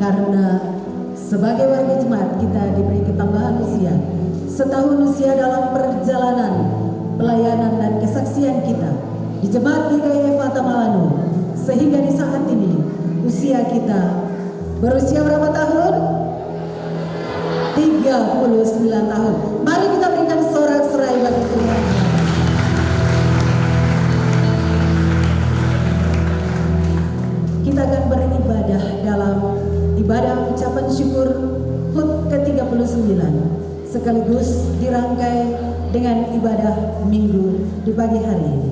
karena sebagai warga jemaat kita diberi ketambahan usia, setahun usia dalam perjalanan pelayanan dan kesaksian kita di Jemaat GKI Fata Malanu, sehingga di saat ini usia kita berusia berapa tahun? 39 tahun. Mari kita berikan sorak-sorai bagi Tuhan. Kita akan beribadah dalam ibadah ucapan syukur HUT ke-39 sekaligus dirangkai dengan ibadah minggu di pagi hari ini.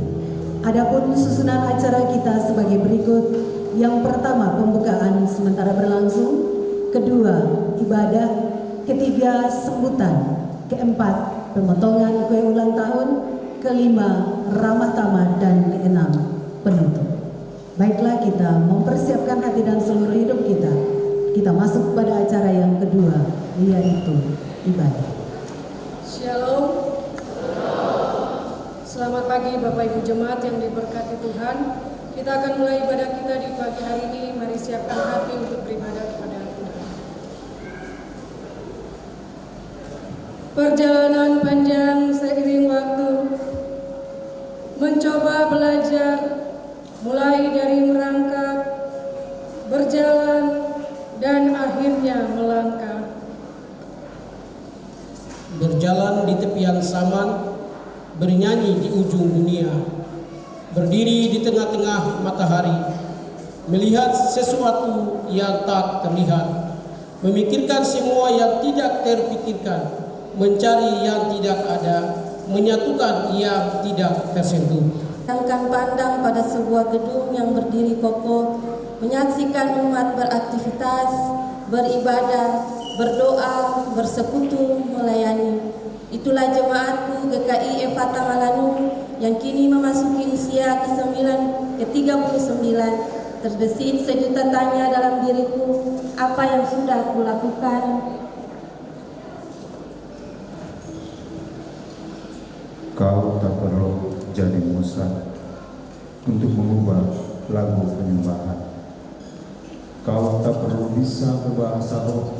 Adapun susunan acara kita sebagai berikut. Yang pertama, pembukaan sementara berlangsung. Kedua, ibadah. Ketiga, sambutan. Keempat, pemotongan kue ulang tahun. Kelima, ramah tamah. Dan keenam, penutup. Baiklah, kita mempersiapkan hati dan seluruh hidup kita. Kita masuk pada acara yang kedua, yaitu ibadah. Shalom. Selamat pagi Bapak Ibu Jemaat yang diberkati Tuhan. Kita akan mulai ibadah kita di pagi hari ini. Mari siapkan hati untuk beribadah kepada Tuhan. Perjalanan panjang seiring waktu, mencoba belajar, mulai dari merangkak, berjalan, dan akhirnya melangkah. Berjalan di tepian saman, bernyanyi di ujung dunia, berdiri di tengah-tengah matahari, melihat sesuatu yang tak terlihat, memikirkan semua yang tidak terpikirkan, mencari yang tidak ada, menyatukan yang tidak tersentuh. Sedangkan pandang pada sebuah gedung yang berdiri kokoh, menyaksikan umat beraktivitas, beribadah, berdoa, bersekutu, melayani. Itulah jemaatku GKI Fata Malanu yang kini memasuki usia ke-39. Terbesit sejuta tanya dalam diriku, apa yang sudah kulakukan? Kau tak perlu jadi Musa untuk mengubah lagu penyembahan. Kau tak perlu bisa berbahasa roh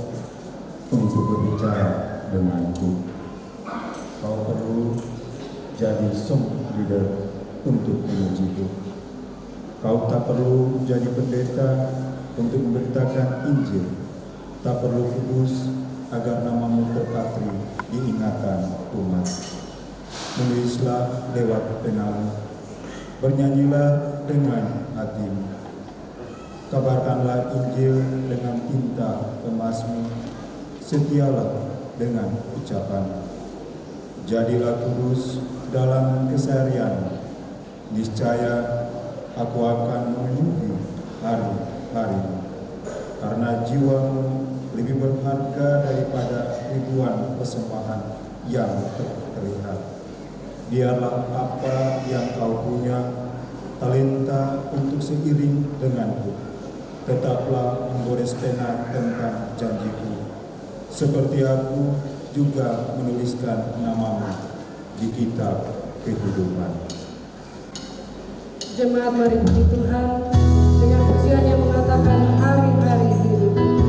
untuk berbicara denganku. Kau perlu jadi song leader untuk memujiku. Kau tak perlu jadi pendeta untuk memberitakan Injil. Tak perlu kudus agar namamu terpatri di ingatan umat. Menulislah lewat penamu, bernyanyilah dengan hatimu. Kabarkanlah Injil dengan tinta emasmu, setialah dengan ucapan. Jadilah kudus dalam keseharian, niscaya aku akan memenuhi hari-harimu. Karena jiwamu lebih berharga daripada ribuan persembahan yang terlihat. Biarlah apa yang kau punya, talenta untuk seiring denganku, tetaplah menggores pena tentang janjiku. Seperti aku juga menuliskan namamu di kitab kehidupan. Jemaat mari puji Tuhan dengan pujian yang mengatakan hari-hari hidup. Oh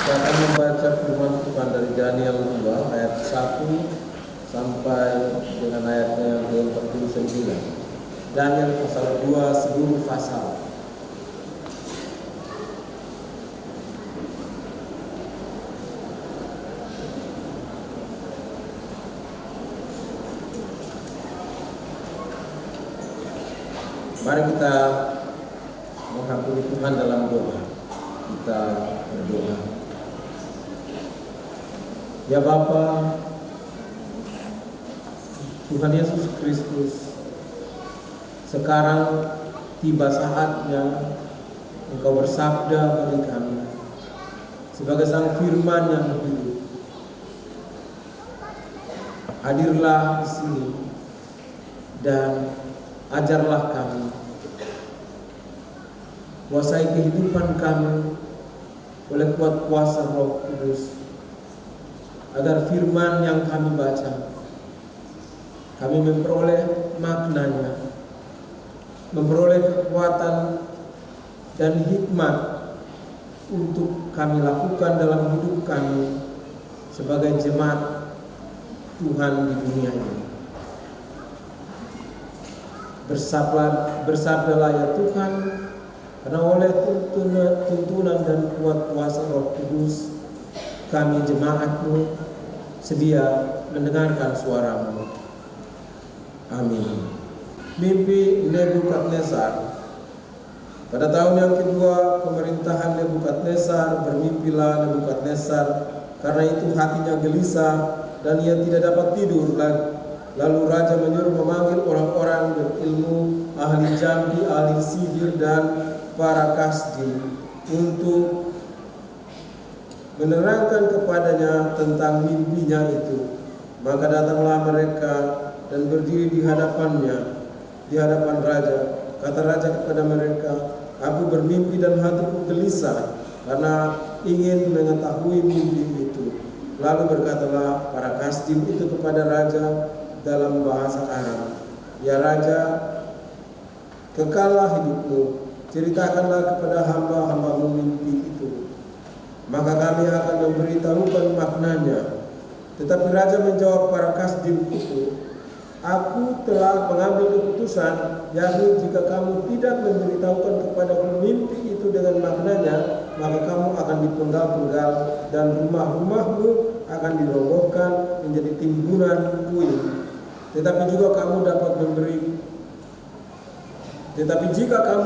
Saya akan membaca firman Tuhan dari Daniel 2 ayat 1 sampai dengan ayatnya yang ke-49. Daniel pasal 2 seluruh pasal. Mari kita menghakimi Tuhan dalam doa. Kita berdoa. Ya Bapa, Tuhan Yesus Kristus, sekarang tiba saatnya Engkau bersabda bagi kami sebagai Sang Firman yang hidup. Hadirlah di sini dan ajarlah kami, kuasai kehidupan kami oleh kuat kuasa Roh Kudus, agar firman yang kami baca, kami memperoleh maknanya, memperoleh kekuatan dan hikmat untuk kami lakukan dalam hidup kami sebagai jemaat Tuhan di dunia ini. Bersabdalah ya Tuhan, karena oleh tuntunan dan kuat kuasa Roh Kudus, kami jemaat-Mu sedia mendengarkan suara-Mu. Amin. Mimpi Nebukadnezar. Pada tahun yang kedua pemerintahan Nebukadnezar, bermimpilah Nebukadnezar, karena itu hatinya gelisah dan ia tidak dapat tidur lagi. Lalu raja menyuruh memanggil orang-orang berilmu, ahli jambi, ahli sihir, dan para kasdim untuk menerangkan kepadanya tentang mimpinya itu. Maka datanglah mereka dan berdiri di hadapannya, di hadapan raja. Kata raja kepada mereka, "Aku bermimpi dan hatiku gelisah karena ingin mengetahui mimpi itu." Lalu berkatalah para kasdim itu kepada raja dalam bahasa Arab, "Ya raja, kekallah hidupmu, ceritakanlah kepada hamba-hambamu mimpi itu, maka kami akan memberitahukan maknanya." Tetapi raja menjawab para kasdim itu, "Aku telah mengambil keputusan, yakni jika kamu tidak memberitahukan kepadaku mimpi itu dengan maknanya, maka kamu akan dipenggal-penggal dan rumah-rumahmu akan dirobohkan menjadi timbunan puing. Tetapi jika kamu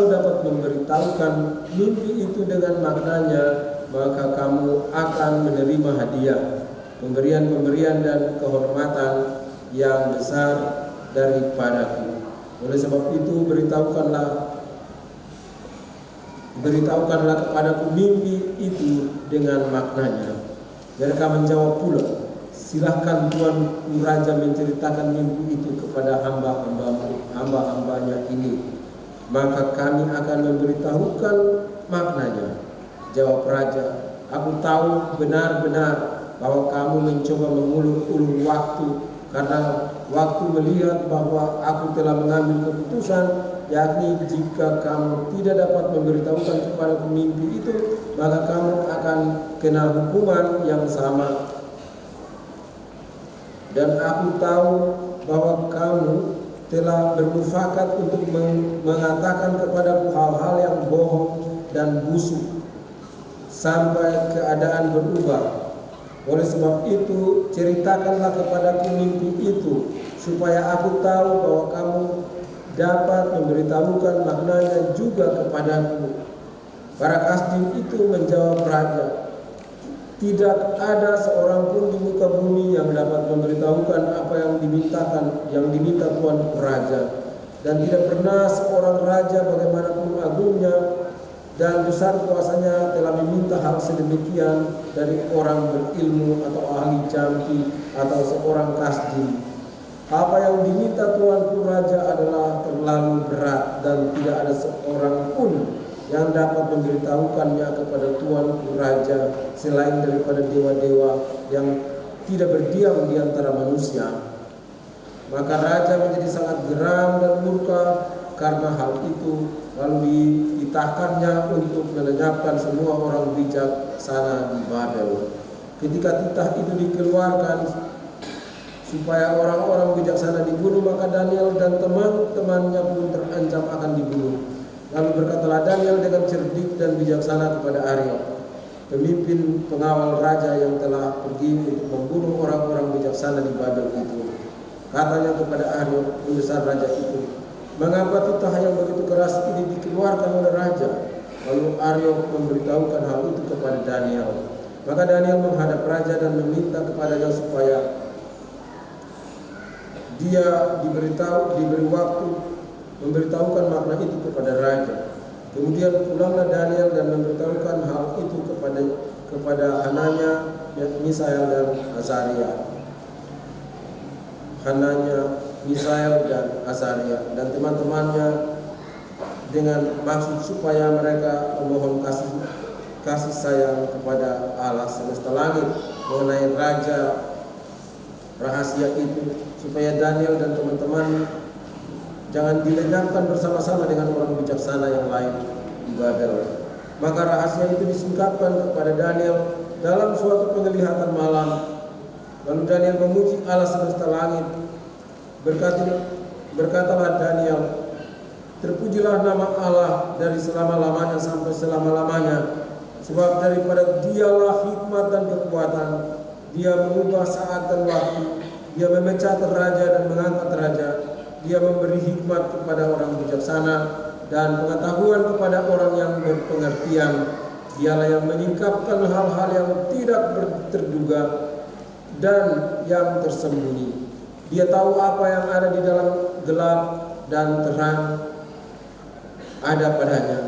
dapat memberitahukan mimpi itu dengan maknanya, maka kamu akan menerima hadiah, pemberian-pemberian dan kehormatan yang besar daripadaku. Oleh sebab itu beritahukanlah kepadaku mimpi itu dengan maknanya." Mereka menjawab pula, "Silahkan Tuan Raja menceritakan mimpi itu kepada hamba-hambanya ini, maka kami akan memberitahukan maknanya." Jawab raja, "Aku tahu benar-benar bahwa kamu mencoba mengulur-ulur waktu, karena waktu melihat bahwa aku telah mengambil keputusan, yakni jika kamu tidak dapat memberitahukan kepadaku mimpi itu, maka kamu akan kena hukuman yang sama. Dan aku tahu bahwa kamu telah bermufakat untuk mengatakan kepadaku hal-hal yang bohong dan busuk sampai keadaan berubah. Oleh sebab itu ceritakanlah kepadaku mimpi itu, supaya aku tahu bahwa kamu dapat memberitahukan maknanya juga kepadaku." Para kasdim itu menjawab raja, "Tidak ada seorang pun di muka bumi yang dapat memberitahukan apa yang diminta Tuan Raja, dan tidak pernah seorang raja bagaimanapun agungnya dan besar kuasanya telah meminta hal sedemikian dari orang berilmu atau ahli jampi atau seorang kasdim. Apa yang diminta Tuan Raja adalah terlalu berat dan tidak ada seorang pun yang dapat memberitahukannya kepada Tuan Raja selain daripada dewa-dewa yang tidak berdiam di antara manusia." Maka raja menjadi sangat geram dan murka karena hal itu lalu dititahkannya untuk melenyapkan semua orang bijaksana di Babel. Ketika titah itu dikeluarkan supaya orang-orang bijaksana dibunuh, maka Daniel dan teman-temannya pun terancam akan dibunuh. Lalu berkatalah Daniel dengan cerdik dan bijaksana kepada Ariok, pemimpin pengawal raja yang telah pergi untuk membunuh orang-orang bijaksana di Babel itu. Katanya kepada Ariok, pembesar raja itu, mengapa titah yang begitu keras ini dikeluarkan oleh raja? Lalu Ariok memberitahukan hal itu kepada Daniel. Maka Daniel menghadap raja dan meminta kepadanya supaya dia diberi waktu memberitahukan makna itu kepada raja. Kemudian pulanglah Daniel dan memberitahukan hal itu kepada Hananya, Misael dan Azaria. Hananya, Misael dan Azaria dan teman-temannya dengan maksud supaya mereka memohon kasih sayang kepada Allah semesta langit mengenai raja rahasia itu, supaya Daniel dan teman-teman jangan dilenyapkan bersama-sama dengan orang bijaksana yang lain di Babel. Maka rahasia itu disingkapkan kepada Daniel dalam suatu penglihatan malam. Lalu Daniel memuji Allah semesta langit. Berkatalah Daniel, terpujilah nama Allah dari selama-lamanya sampai selama-lamanya, sebab daripada Dialah hikmat dan kekuatan. Dia mengubah saat dan waktu. Dia memecat raja dan mengangkat raja. Dia memberi hikmat kepada orang bijaksana dan pengetahuan kepada orang yang berpengertian. Dialah yang menyingkapkan hal-hal yang tidak terduga dan yang tersembunyi. Dia tahu apa yang ada di dalam gelap dan terang ada padanya.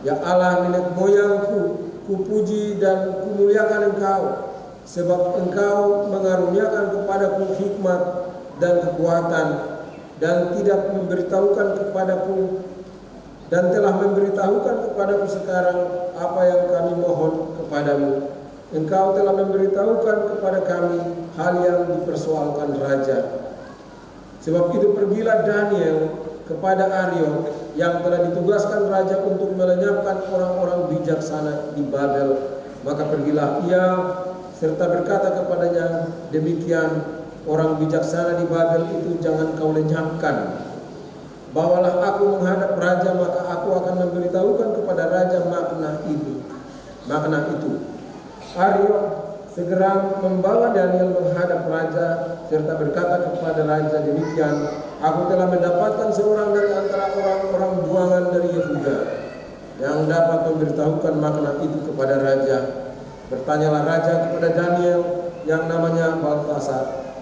Ya Allah, nenek moyangku, kupuji dan kumuliakan Engkau, sebab Engkau mengaruniakan kepadaku hikmat dan kekuatan, dan tidak memberitahukan kepadaku dan telah memberitahukan kepadaku sekarang apa yang kami mohon kepadamu. Engkau telah memberitahukan kepada kami hal yang dipersoalkan raja. Sebab itu pergilah Daniel kepada Ariok yang telah ditugaskan raja untuk melenyapkan orang-orang bijaksana di Babel. Maka pergilah ia serta berkata kepadanya, demikian orang bijaksana di Babel itu jangan kau lenyapkan. Bawalah aku menghadap raja, maka aku akan memberitahukan kepada raja makna itu. Ariok segera membawa Daniel menghadap raja serta berkata kepada raja, demikian aku telah mendapatkan seorang dari antara orang-orang buangan dari Yehuda yang dapat memberitahukan makna itu kepada raja. Bertanyalah raja kepada Daniel yang namanya Baltasar,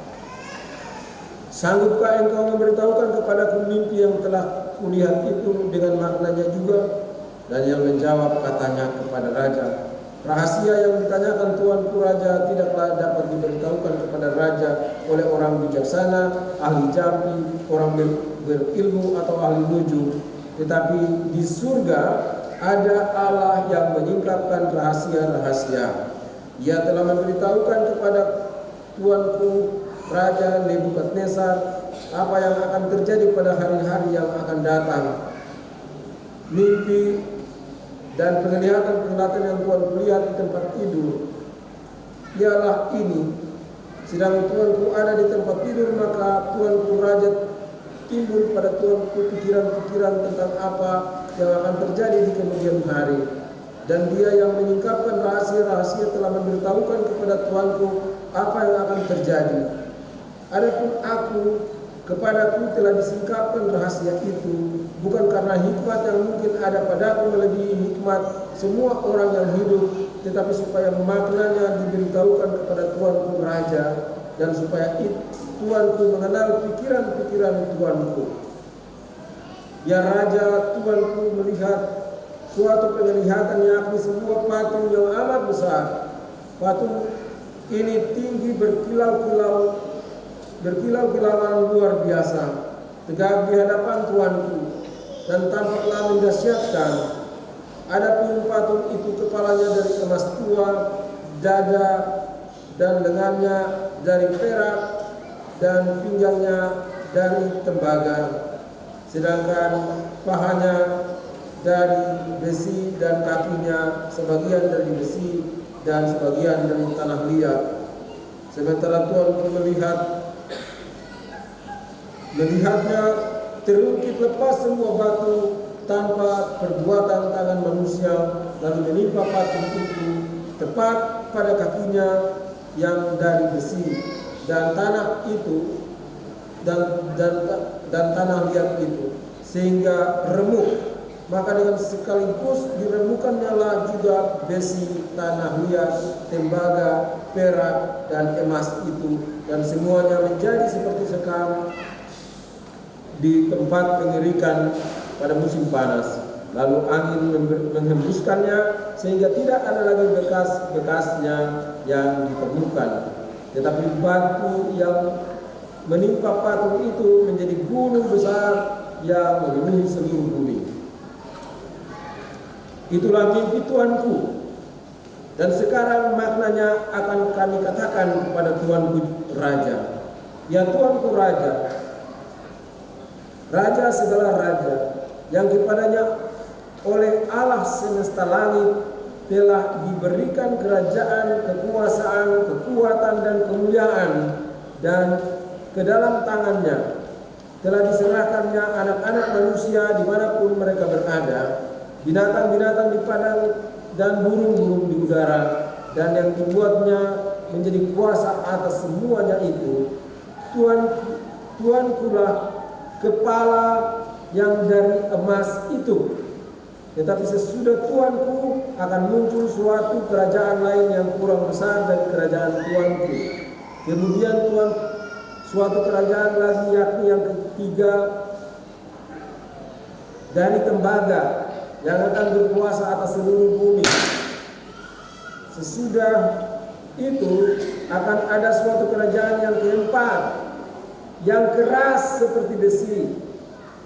sanggupkah engkau memberitahukan kepadaku mimpi yang telah kulihat itu dengan maknanya juga? Daniel menjawab, katanya kepada raja, rahasia yang ditanyakan tuanku raja tidaklah dapat diberitahukan kepada raja oleh orang bijaksana, ahli jampi, orang berilmu atau ahli nujum. Tetapi di surga ada Allah yang menyingkapkan rahasia-rahasia. Ia telah memberitahukan kepada tuanku Raja Nebukadnezar apa yang akan terjadi pada hari-hari yang akan datang. Mimpi dan penglihatan yang tuanku lihat di tempat tidur ialah ini. Sedang tuanku ada di tempat tidur, maka tuanku raja timbul pada tuanku pikiran-pikiran tentang apa yang akan terjadi di kemudian hari. Dan dia yang menyingkapkan rahasia-rahasia telah memberitahukan kepada tuanku apa yang akan terjadi. Adapun kepadaku telah disingkapkan rahasia itu, bukan karena hikmat yang mungkin ada padaku melebihi hikmat semua orang yang hidup, tetapi supaya maknanya diberitahukan kepada tuanku raja, dan supaya tuanku mengenal pikiran-pikiran tuanku. Ya raja, tuanku melihat suatu penglihatan, yakni sebuah patung yang amat besar. Patung ini tinggi berkilau-kilauan luar biasa, tegak di hadapan tuanku dan tampaklah mendahsyatkan. Adapun patung itu kepalanya dari emas tua, dada dan lengannya dari perak, dan pinggangnya dari tembaga. sedangkan pahanya dari besi dan kakinya sebagian dari besi dan sebagian dari tanah liat. Sementara Tuanku melihatnya terungkit lepas semua batu tanpa perbuatan tangan manusia, lalu menimpa patung itu tepat pada kakinya yang dari besi dan tanah itu dan tanah liat itu, sehingga remuk. Maka dengan sekaligus diremukannya lah juga besi, tanah liat, tembaga, perak, dan emas itu, dan semuanya menjadi seperti sekam di tempat pengerikan pada musim panas. Lalu angin menghembuskannya sehingga tidak ada lagi bekas-bekasnya yang ditemukan. Tetapi batu yang menimpa patung itu menjadi gunung besar yang memenuhi seluruh bumi. Itulah mimpi Tuanku, dan sekarang maknanya akan kami katakan kepada Tuanku Raja. Ya Tuanku Raja, Raja segala raja, yang kepadanya oleh Allah semesta langit telah diberikan kerajaan, kekuasaan, kekuatan, dan kemuliaan, dan ke dalam tangannya telah diserahkannya anak-anak manusia dimanapun mereka berada, binatang-binatang di padang dan burung-burung di udara, dan yang membuatnya menjadi kuasa atas semuanya itu. Tuankulah kepala yang dari emas itu. Tetapi sesudah Tuanku akan muncul suatu kerajaan lain yang kurang besar dari kerajaan Tuanku. Kemudian suatu kerajaan lagi, yakni yang ketiga dari tembaga, yang akan berkuasa atas seluruh bumi. Sesudah itu akan ada suatu kerajaan yang keempat, yang keras seperti besi,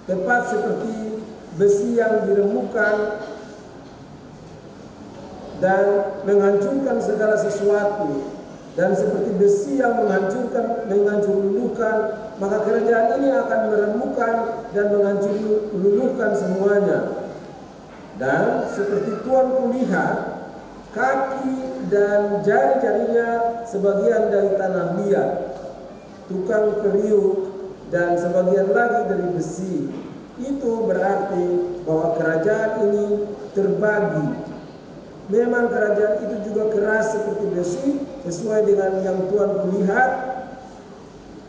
tepat seperti besi yang diremukkan dan menghancurkan segala sesuatu, dan seperti besi yang menghancurkan, maka kerajaan ini akan meremukkan dan menghancurkan semuanya. Dan seperti Tuanku lihat, kaki dan jari-jarinya sebagian dari tanah liat, tukang periuk, dan sebagian lagi dari besi. Itu berarti bahwa kerajaan ini terbagi. Memang kerajaan itu juga keras seperti besi, sesuai dengan yang Tuanku lihat.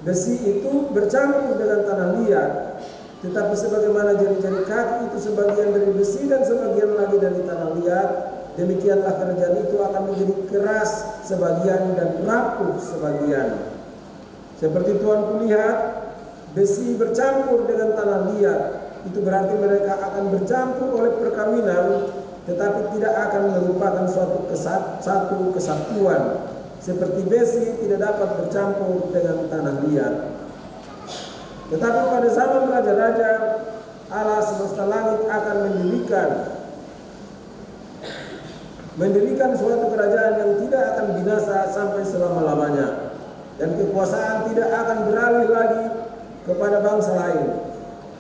Besi itu bercampur dengan tanah liat, tetapi sebagaimana jari-jari kaki itu sebagian dari besi dan sebagian lagi dari tanah liat, demikianlah kerajaan itu akan menjadi keras sebagian dan rapuh sebagian. Seperti Tuanku lihat, besi bercampur dengan tanah liat, itu berarti mereka akan bercampur oleh perkawinan, tetapi tidak akan merupakan satu kesatuan. Seperti besi tidak dapat bercampur dengan tanah liat. Tetapi pada zaman raja-raja, Allah semesta langit akan mendirikan suatu kerajaan yang tidak akan binasa sampai selama-lamanya, dan kekuasaan tidak akan beralih lagi kepada bangsa lain.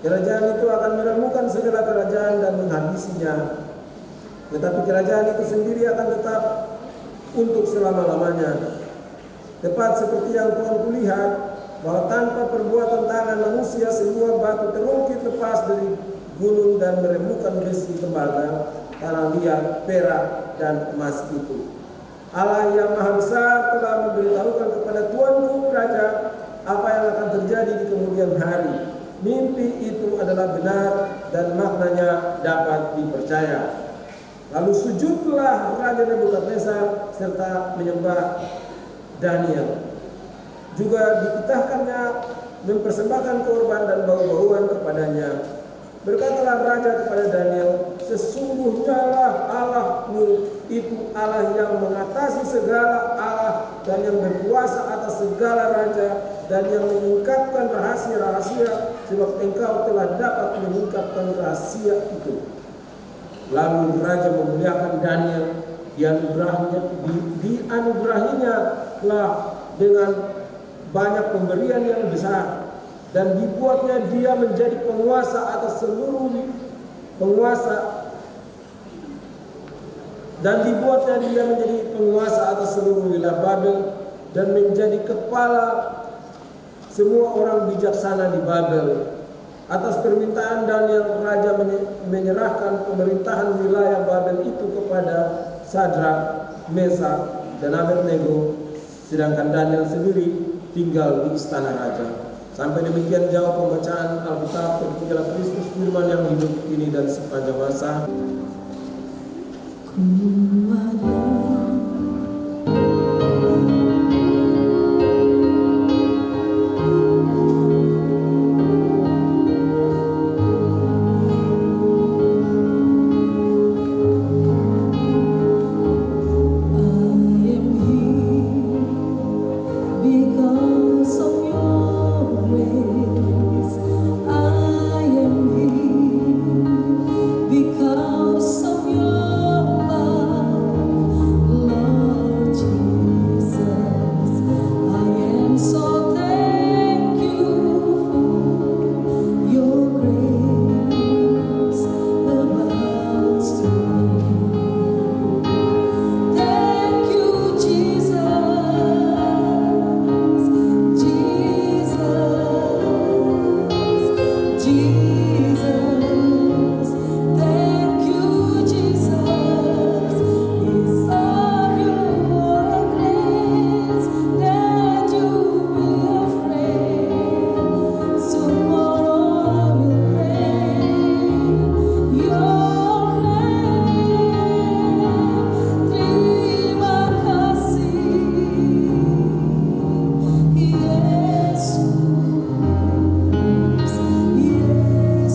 Kerajaan itu akan meremukkan segala kerajaan dan menghabisinya, tetapi kerajaan itu sendiri akan tetap untuk selama-lamanya. Tepat seperti yang Tuanku lihat, bahwa tanpa perbuatan tangan manusia semua batu terungkit lepas dari gunung dan meremukkan besi, tembaga, tanah liat, perak, dan emas itu. Allah yang Maha Besar telah memberitahukan kepada Tuanku Raja apa yang akan terjadi di kemudian hari. Mimpi itu adalah benar dan maknanya dapat dipercaya. Lalu sujudlah Raja Nebukadnezar serta menyembah Daniel. Juga dititahkannya mempersembahkan korban dan bau-bauan kepadanya. Berkatalah Raja kepada Daniel, sesungguhnya lah Allahmu itu Allah yang mengatasi segala Allah, dan yang berkuasa atas segala raja, dan yang mengungkapkan rahasia-rahasia, sebab engkau telah dapat mengungkapkan rahasia itu. Lalu Raja memuliakan Daniel, dianugerahinya lah dengan banyak pemberian yang besar. dan dibuatnya dia menjadi penguasa atas seluruh penguasa dan dibuatnya dia menjadi penguasa atas seluruh wilayah Babel dan menjadi kepala semua orang bijaksana di Babel. Atas permintaan Daniel, raja menyerahkan pemerintahan wilayah Babel itu kepada Sadrak, Mesak, dan Abednego, sedangkan Daniel sendiri tinggal di istana raja. Sampai demikian jauh pembacaan Alkitab. Terpujilah Kristus, firman yang hidup ini dan sepanjang masa. Because of your grace, I am here. Because of your love, Lord Jesus, I am so thankful. Your grace abounds to me. Thank you, Jesus. Jesus, thank you, Jesus. It's of your grace that you will afraid. Tomorrow I will pray your name. Terima kasih, Yesus.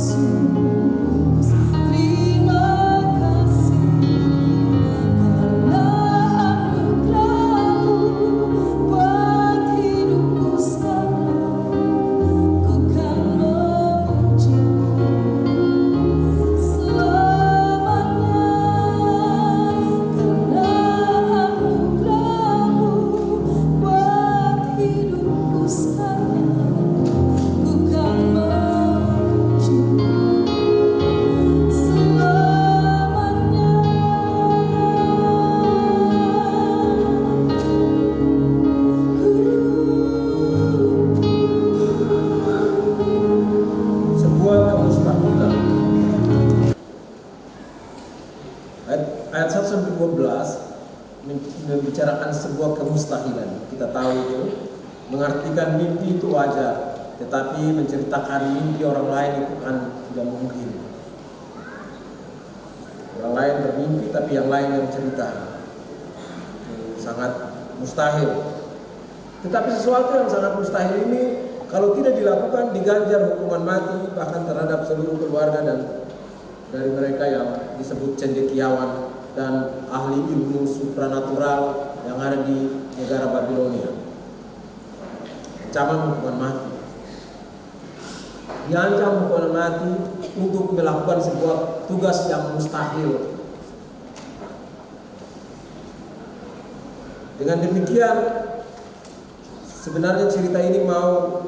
Yesus, terima kasih karena anugerah-Mu buat hidupku sekarang. Ku kan memuji-Mu selamanya karena anugerah-Mu buat hidupku sekarang. Ku kan memuji-Mu selamanya. Sebuah kemustahilan. Ayat 1 sampai 12 membicarakan sebuah kemustahilan. Kita tahu itu, mengartikan mimpi itu wajar, tetapi menceritakan mimpi orang lain itu kan tidak mungkin. Orang lain bermimpi tapi yang lain yang cerita, itu sangat mustahil. Tetapi sesuatu yang sangat mustahil ini kalau tidak dilakukan diganjar hukuman mati, bahkan terhadap seluruh keluarga dan dari mereka yang disebut cendekiawan dan ahli ilmu supranatural yang ada di negara Babilonia. Ancaman hukuman mati. Diancam hukuman mati untuk melakukan sebuah tugas yang mustahil. Dengan demikian, sebenarnya cerita ini mau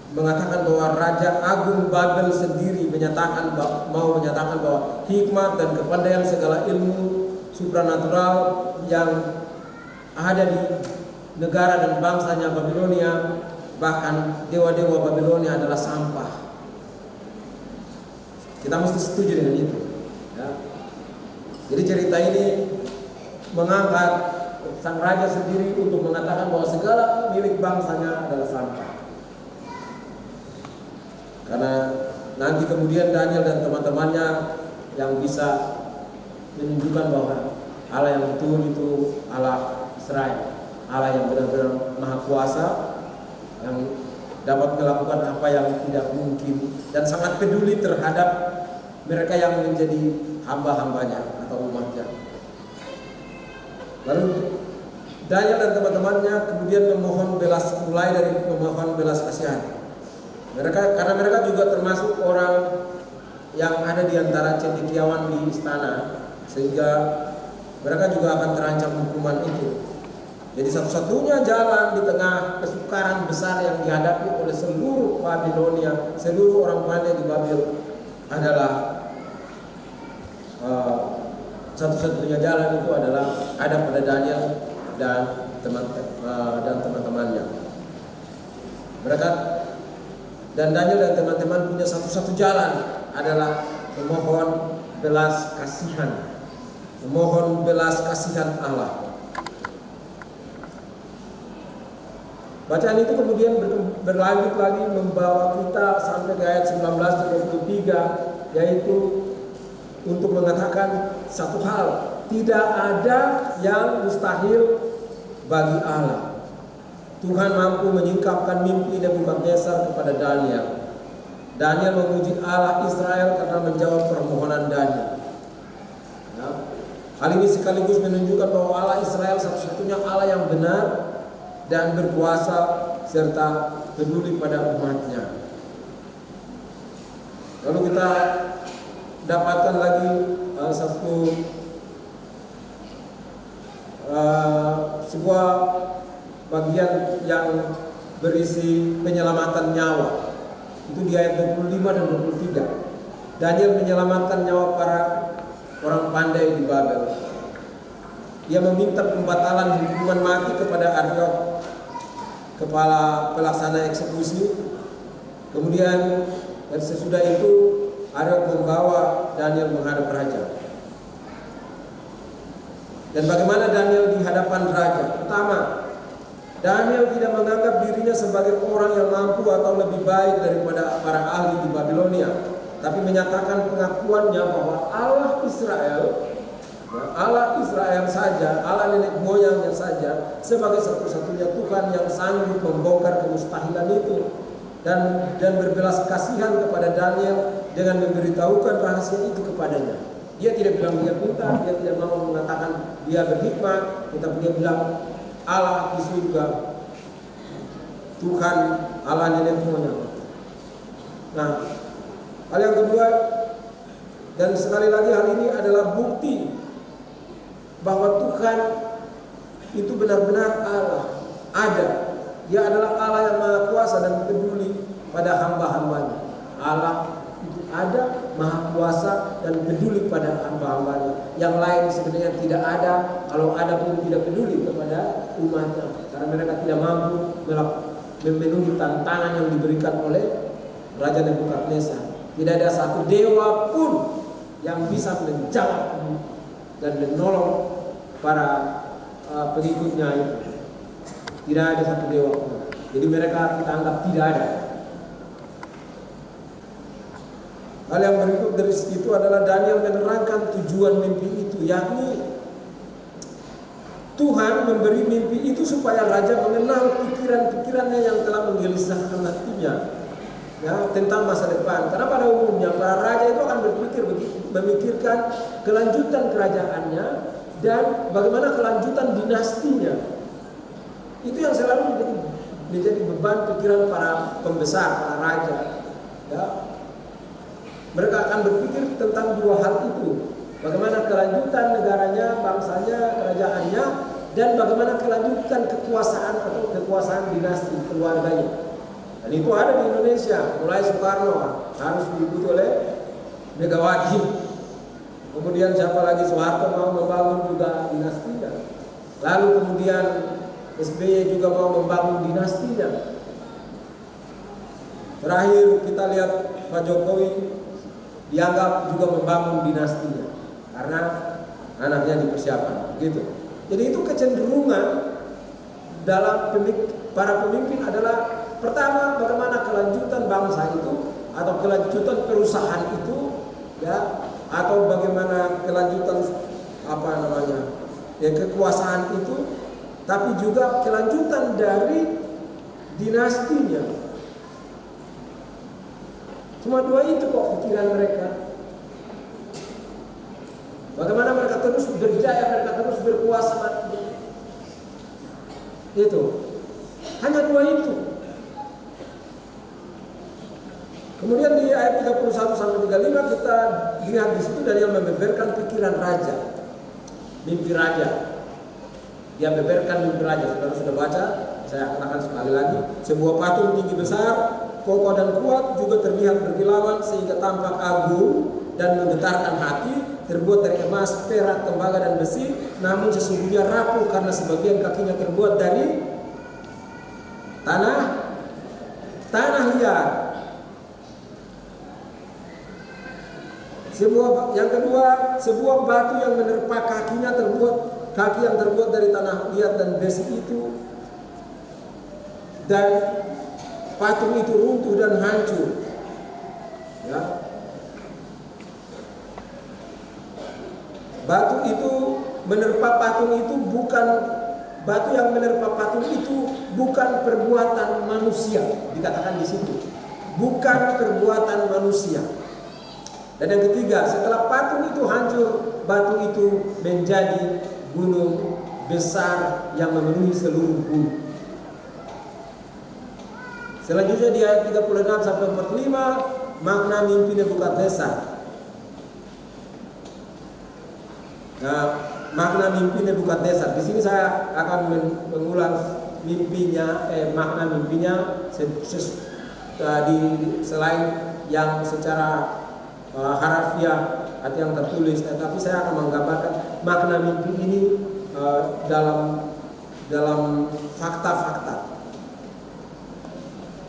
mengatakan bahwa Raja Agung Babel sendiri mau menyatakan bahwa hikmat dan kepandaian segala ilmu supranatural yang ada di negara dan bangsanya Babilonia, bahkan dewa-dewa Babilonia adalah sampah. Kita mesti setuju dengan itu, ya. Jadi cerita ini mengangkat sang raja sendiri untuk mengatakan bahwa segala milik bangsanya adalah sampah. Karena nanti kemudian Daniel dan teman-temannya yang bisa menunjukkan bahwa Allah yang betul itu Allah Israel, Allah yang benar-benar maha kuasa, yang dapat melakukan apa yang tidak mungkin dan sangat peduli terhadap mereka yang menjadi hamba-hambanya atau umatnya. Lalu Daniel dan teman-temannya kemudian mulai dari memohon belas kasihan. Karena mereka juga termasuk orang yang ada di antara cendekiawan di istana, sehingga mereka juga akan terancam hukuman itu. Jadi satu-satunya jalan di tengah kesukaran besar yang dihadapi oleh seluruh Babilonia, seluruh orang pandai di Babel adalah satu-satunya jalan itu adalah ada pada Daniel dan teman-temannya. Mereka dan Daniel dan teman-teman punya satu-satu jalan adalah memohon belas kasihan, memohon belas kasihan Allah. Bacaan itu kemudian berlanjut lagi membawa kita sampai ke ayat 19-23, yaitu untuk mengatakan satu hal, tidak ada yang mustahil bagi Allah. Tuhan mampu menyingkapkan mimpi Nebukadnezar kepada Daniel. Daniel memuji Allah Israel karena menjawab permohonan Daniel. Ya. Hal ini sekaligus menunjukkan bahwa Allah Israel satu-satunya Allah yang benar dan berkuasa serta peduli pada umatnya. Lalu kita dapatkan lagi sebuah bagian yang berisi penyelamatan nyawa. Itu di ayat 25 dan 23. Daniel menyelamatkan nyawa para orang pandai di Babel. Ia meminta pembatalan hukuman mati kepada Arioch, kepala pelaksana eksekusi. Kemudian dan sesudah itu Arioch membawa Daniel menghadap raja. Dan bagaimana Daniel di hadapan raja? Pertama, Daniel tidak menganggap dirinya sebagai orang yang mampu atau lebih baik daripada para ahli di Babilonia, tapi menyatakan pengakuannya bahwa Allah Israel saja, Allah nenek moyangnya saja, sebagai satu-satunya Tuhan yang sanggup membongkar kemustahilan itu, dan berbelas kasihan kepada Daniel dengan memberitahukan rahasia itu kepadanya. Dia tidak bilang dia pintar, dia tidak mau mengatakan dia berhikmat, tetapi dia bilang Allah di surga, Tuhan Allah nenek moyang. Nah, hal yang kedua, dan sekali lagi hal ini adalah bukti bahwa Tuhan itu benar-benar Allah, ada. Dia adalah Allah yang maha kuasa dan peduli pada hamba-hambanya. Allah itu ada, maha kuasa dan peduli pada hamba-hambanya. Yang lain sebenarnya tidak ada, kalau ada pun tidak peduli kepada umatnya, karena mereka tidak mampu memenuhi tantangan yang diberikan oleh Raja Nebukadnezar. Tidak ada satu dewa pun yang bisa menjawab dan menolong para pengikutnya itu. Tidak ada satu dewa pun. Jadi mereka kita anggap tidak ada. Hal yang berikut dari situ adalah Daniel menerangkan tujuan mimpi itu, yakni Tuhan memberi mimpi itu supaya raja mengenal pikiran-pikirannya yang telah menggelisahkan hatinya, ya, tentang masa depan. Karena pada umumnya para raja itu akan memikirkan kelanjutan kerajaannya dan bagaimana kelanjutan dinastinya. Itu yang selalu menjadi beban pikiran para pembesar, para raja. Ya. Mereka akan berpikir tentang dua hal itu. Bagaimana kelanjutan negaranya, bangsanya, kerajaannya, dan bagaimana kelanjutan kekuasaan atau kekuasaan dinasti keluarganya. Dan itu ada di Indonesia. Mulai Soekarno harus diikuti oleh Megawati. Kemudian siapa lagi, Soeharto mau membangun juga dinastinya. Lalu kemudian SBY juga mau membangun dinastinya. Terakhir kita lihat Pak Jokowi dianggap juga membangun dinastinya karena anaknya dipersiapkan, gitu. Jadi itu kecenderungan dalam para pemimpin adalah pertama bagaimana kelanjutan bangsa itu atau kelanjutan perusahaan itu, ya, atau bagaimana kelanjutan kekuasaan itu, tapi juga kelanjutan dari dinastinya. Cuma dua itu kok pikiran mereka. Bagaimana mereka terus berjaya, mereka terus berkuasa. Itu. Hanya dua itu. Kemudian di ayat 31 sampai 35 kita lihat di situ Daniel membeberkan pikiran raja, mimpi raja. Dia beberkan mimpi raja. Saudara sudah baca, saya katakan sekali lagi. Sebuah patung tinggi besar, kokoh dan kuat, juga terlihat berkilauan sehingga tampak agung dan menggetarkan hati, terbuat dari emas, perak, tembaga dan besi, namun sesungguhnya rapuh karena sebagian kakinya terbuat dari tanah liat. Yang kedua, sebuah batu yang menerpa kakinya kaki yang terbuat dari tanah liat dan besi itu, dan patung itu runtuh dan hancur. Ya. Batu itu menerpa patung itu bukan batu yang menerpa patung itu bukan perbuatan manusia, dikatakan di situ. Bukan perbuatan manusia. Dan yang ketiga, setelah patung itu hancur, batu itu menjadi gunung besar yang memenuhi seluruh bumi. Selanjutnya di ayat 36 sampai 45, makna mimpi Nebukadnezar. Nah, makna mimpi Nebukadnezar. Di sini saya akan mengulang makna mimpinya selain yang secara harafiah atau yang tertulis, tetapi saya akan menggambarkan makna mimpi ini dalam fakta-fakta.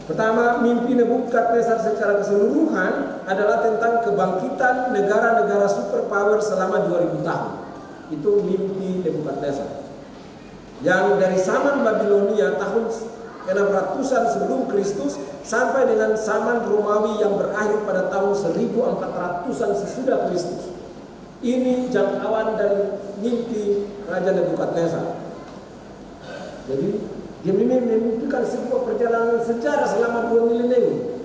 Pertama, mimpi Nebukadnezar secara keseluruhan adalah tentang kebangkitan negara-negara superpower selama 2000 tahun. Itu mimpi Nebukadnezar. Yang dari zaman Babilonia tahun 600-an sebelum Kristus sampai dengan zaman Romawi yang berakhir pada tahun 1400-an sesudah Kristus. Ini jangkauan dari mimpi Raja Nebukadnezar. Jadi dia memimpikan sebuah perjalanan sejarah selama 2 milenium.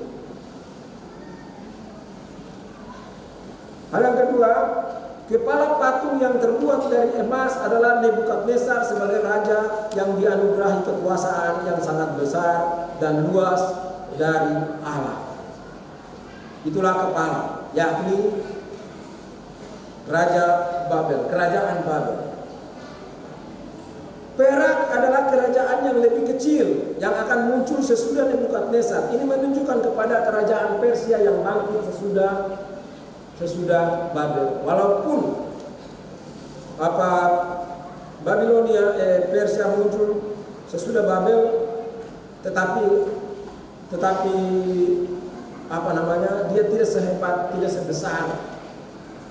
Hal yang kedua, kepala patung yang terbuat dari emas adalah Nebukadnezar sebagai raja yang dianugerahi kekuasaan yang sangat besar dan luas dari Allah. Itulah kepala, yakni Raja Babel, kerajaan Babel. Perak adalah kerajaan yang lebih kecil yang akan muncul sesudah Nebukadnezar. Ini menunjukkan kepada kerajaan Persia yang bangkit sesudah Babel. Walaupun Persia muncul sesudah Babel, tetapi dia tidak sehebat, tidak sebesar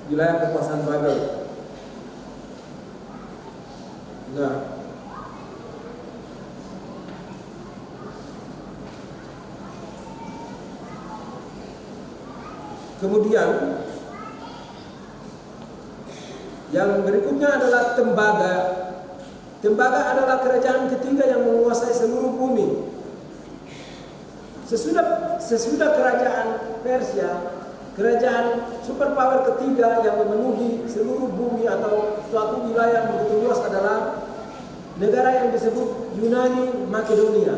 wilayah kekuasaan Babel. Nah, kemudian yang berikutnya adalah tembaga. Tembaga adalah kerajaan ketiga yang menguasai seluruh bumi. Sesudah kerajaan Persia, kerajaan superpower ketiga yang memenuhi seluruh bumi atau suatu wilayah yang begitu luas adalah negara yang disebut Yunani Makedonia.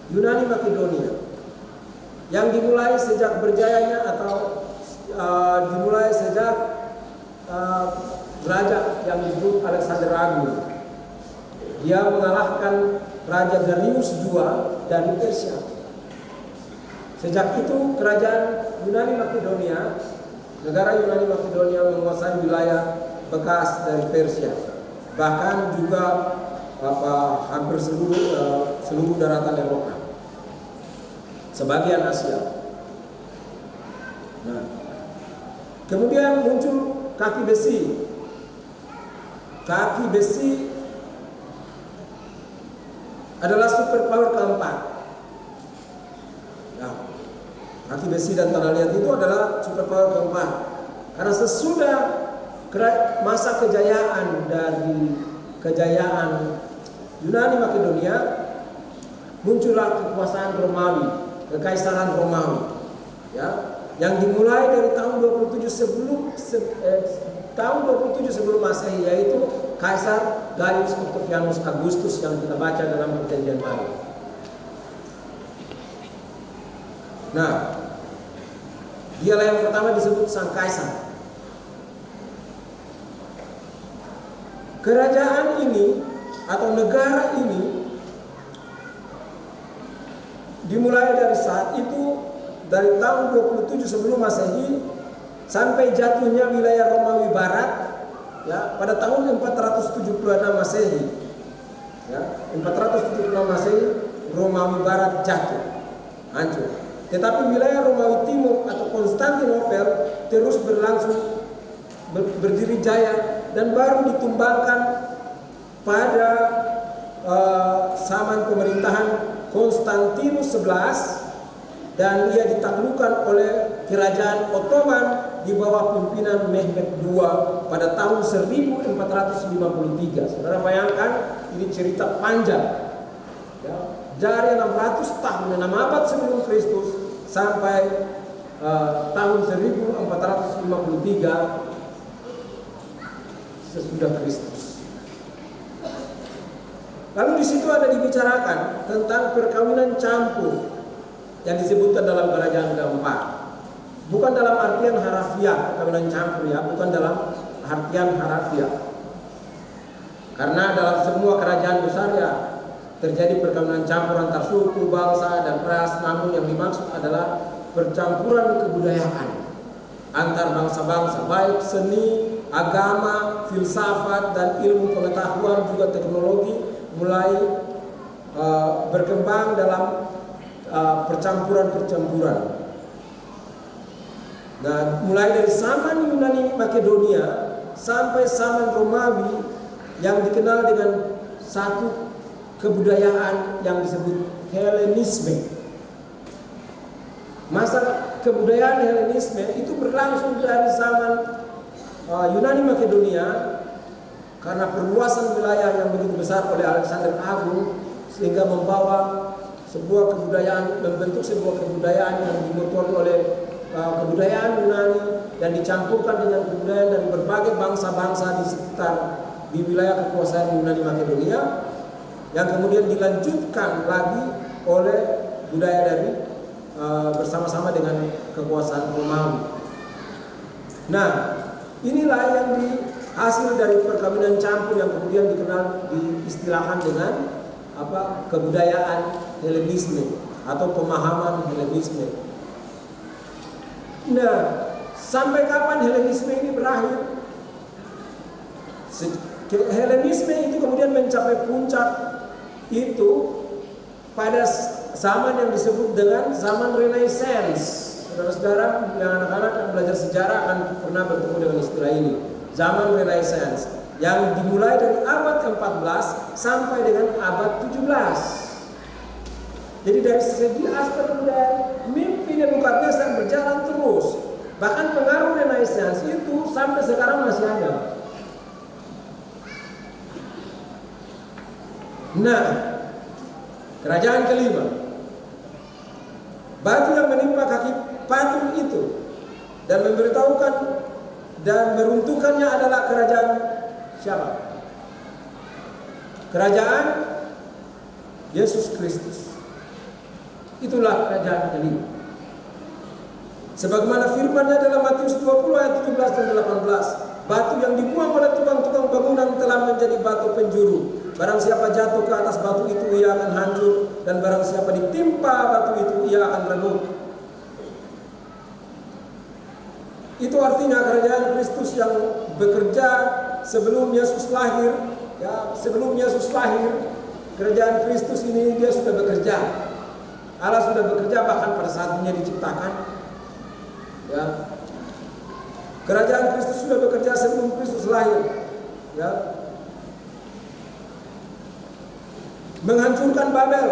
Yunani Makedonia yang dimulai sejak berjayanya atau dimulai sejak raja yang disebut Alexander Agung. Dia mengalahkan Raja Darius II dari Persia. Sejak itu kerajaan Yunani Makedonia, negara Yunani Makedonia menguasai wilayah bekas dari Persia. Bahkan juga hampir seluruh daratan Eropa. Sebagian Asia. Nah, kemudian muncul kaki besi. Kaki besi adalah superpower keempat. Nah, kaki besi dan tanah liat itu adalah superpower keempat. Karena sesudah masa kejayaan Yunani Makedonia, muncullah kekuasaan Romawi, kekaisaran Romawi, ya, yang dimulai dari tahun 27 sebelum Masehi, yaitu Kaisar Gaius Octavianus Augustus yang kita baca dalam Perjanjian Baru. Nah, dialah yang pertama disebut sang kaisar. kerajaan ini atau negara ini dimulai dari saat itu, dari tahun 27 sebelum Masehi sampai jatuhnya wilayah Romawi Barat ya pada tahun 476 Masehi. Ya, 476 Masehi Romawi Barat jatuh, hancur. Tetapi wilayah Romawi Timur atau Konstantinopel terus berlangsung berdiri jaya dan baru ditumbangkan pada zaman pemerintahan Konstantinus 11 dan ia ditaklukkan oleh kerajaan Ottoman di bawah pimpinan Mehmed II pada tahun 1453. Saudara bayangkan, ini cerita panjang ya, dari 600 tahun, 6 abad sebelum Kristus sampai tahun 1453 sesudah Kristus. Lalu di situ ada dibicarakan tentang perkawinan campur yang disebutkan dalam kerajaan keempat. Bukan dalam artian harafiah perkawinan campur ya, bukan dalam artian harafiah. Karena dalam semua kerajaan besar ya terjadi perkawinan campur antar suku, bangsa dan ras, namun yang dimaksud adalah percampuran kebudayaan antar bangsa-bangsa, baik seni, agama, filsafat dan ilmu pengetahuan juga teknologi mulai berkembang dalam percampuran-percampuran. Nah, mulai dari zaman Yunani Makedonia sampai zaman Romawi yang dikenal dengan satu kebudayaan yang disebut Helenisme. Masa kebudayaan Helenisme itu berlangsung dari zaman Yunani Makedonia karena perluasan wilayah yang begitu besar oleh Alexander Agung sehingga membawa sebuah kebudayaan, membentuk sebuah kebudayaan yang dimotori oleh kebudayaan Yunani dan dicampurkan dengan kebudayaan dari berbagai bangsa-bangsa di sekitar di wilayah kekuasaan Yunani Makedonia yang kemudian dilanjutkan lagi oleh budaya dari bersama-sama dengan kekuasaan Romawi. Nah, inilah yang hasil dari perkawinan campur yang kemudian diistilahkan dengan kebudayaan Helenisme atau pemahaman Helenisme. Nah, sampai kapan Helenisme ini berakhir? Helenisme itu kemudian mencapai puncak itu pada zaman yang disebut dengan zaman Renaissance. Saudara-saudara yang anak-anak yang belajar sejarah akan pernah bertemu dengan istilah ini, zaman Renaissance, yang dimulai dari abad ke-14 sampai dengan abad 17. Jadi dari segi aspek budaya, mimpi Nebukadnezar berjalan terus. Bahkan pengaruh Renaissance itu sampai sekarang masih ada. Nah, kerajaan kelima, batu yang menimpa kaki patung itu dan memberitahukan dan meruntuhkannya adalah kerajaan siapa? Kerajaan Yesus Kristus. Itulah kerajaan kelima. Sebagaimana firman-Nya dalam Matius 20 ayat 17 dan 18, batu yang dibuang oleh tukang-tukang bangunan telah menjadi batu penjuru. Barang siapa jatuh ke atas batu itu ia akan hancur, dan barang siapa ditimpa batu itu ia akan renuh. Itu artinya kerajaan Kristus yang bekerja sebelum Yesus lahir, ya, sebelum Yesus lahir, kerajaan Kristus ini dia sudah bekerja. Allah sudah bekerja bahkan pada saat dunia diciptakan. Ya. Kerajaan Kristus sudah bekerja sebelum Kristus lahir. Ya. Menghancurkan Babel,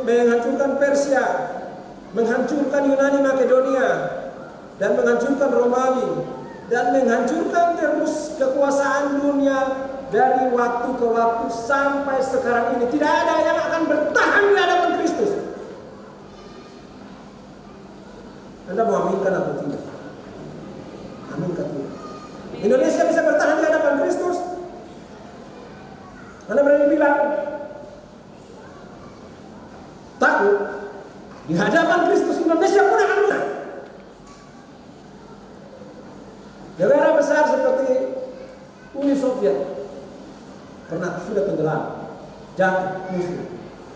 menghancurkan Persia, menghancurkan Yunani Makedonia, dan menghancurkan Romawi, dan menghancurkan terus kekuasaan dunia dari waktu ke waktu sampai sekarang ini. Tidak ada yang akan bertahan di hadapan Kristus. Anda mau aminkan atau tidak? Aminkan tidak? Indonesia bisa bertahan di hadapan Kristus? Anda berani bilang? Takut? Di hadapan Kristus Indonesia pun akan menang. Negara besar seperti Uni Soviet sudah tenggelam, jatuh muslim.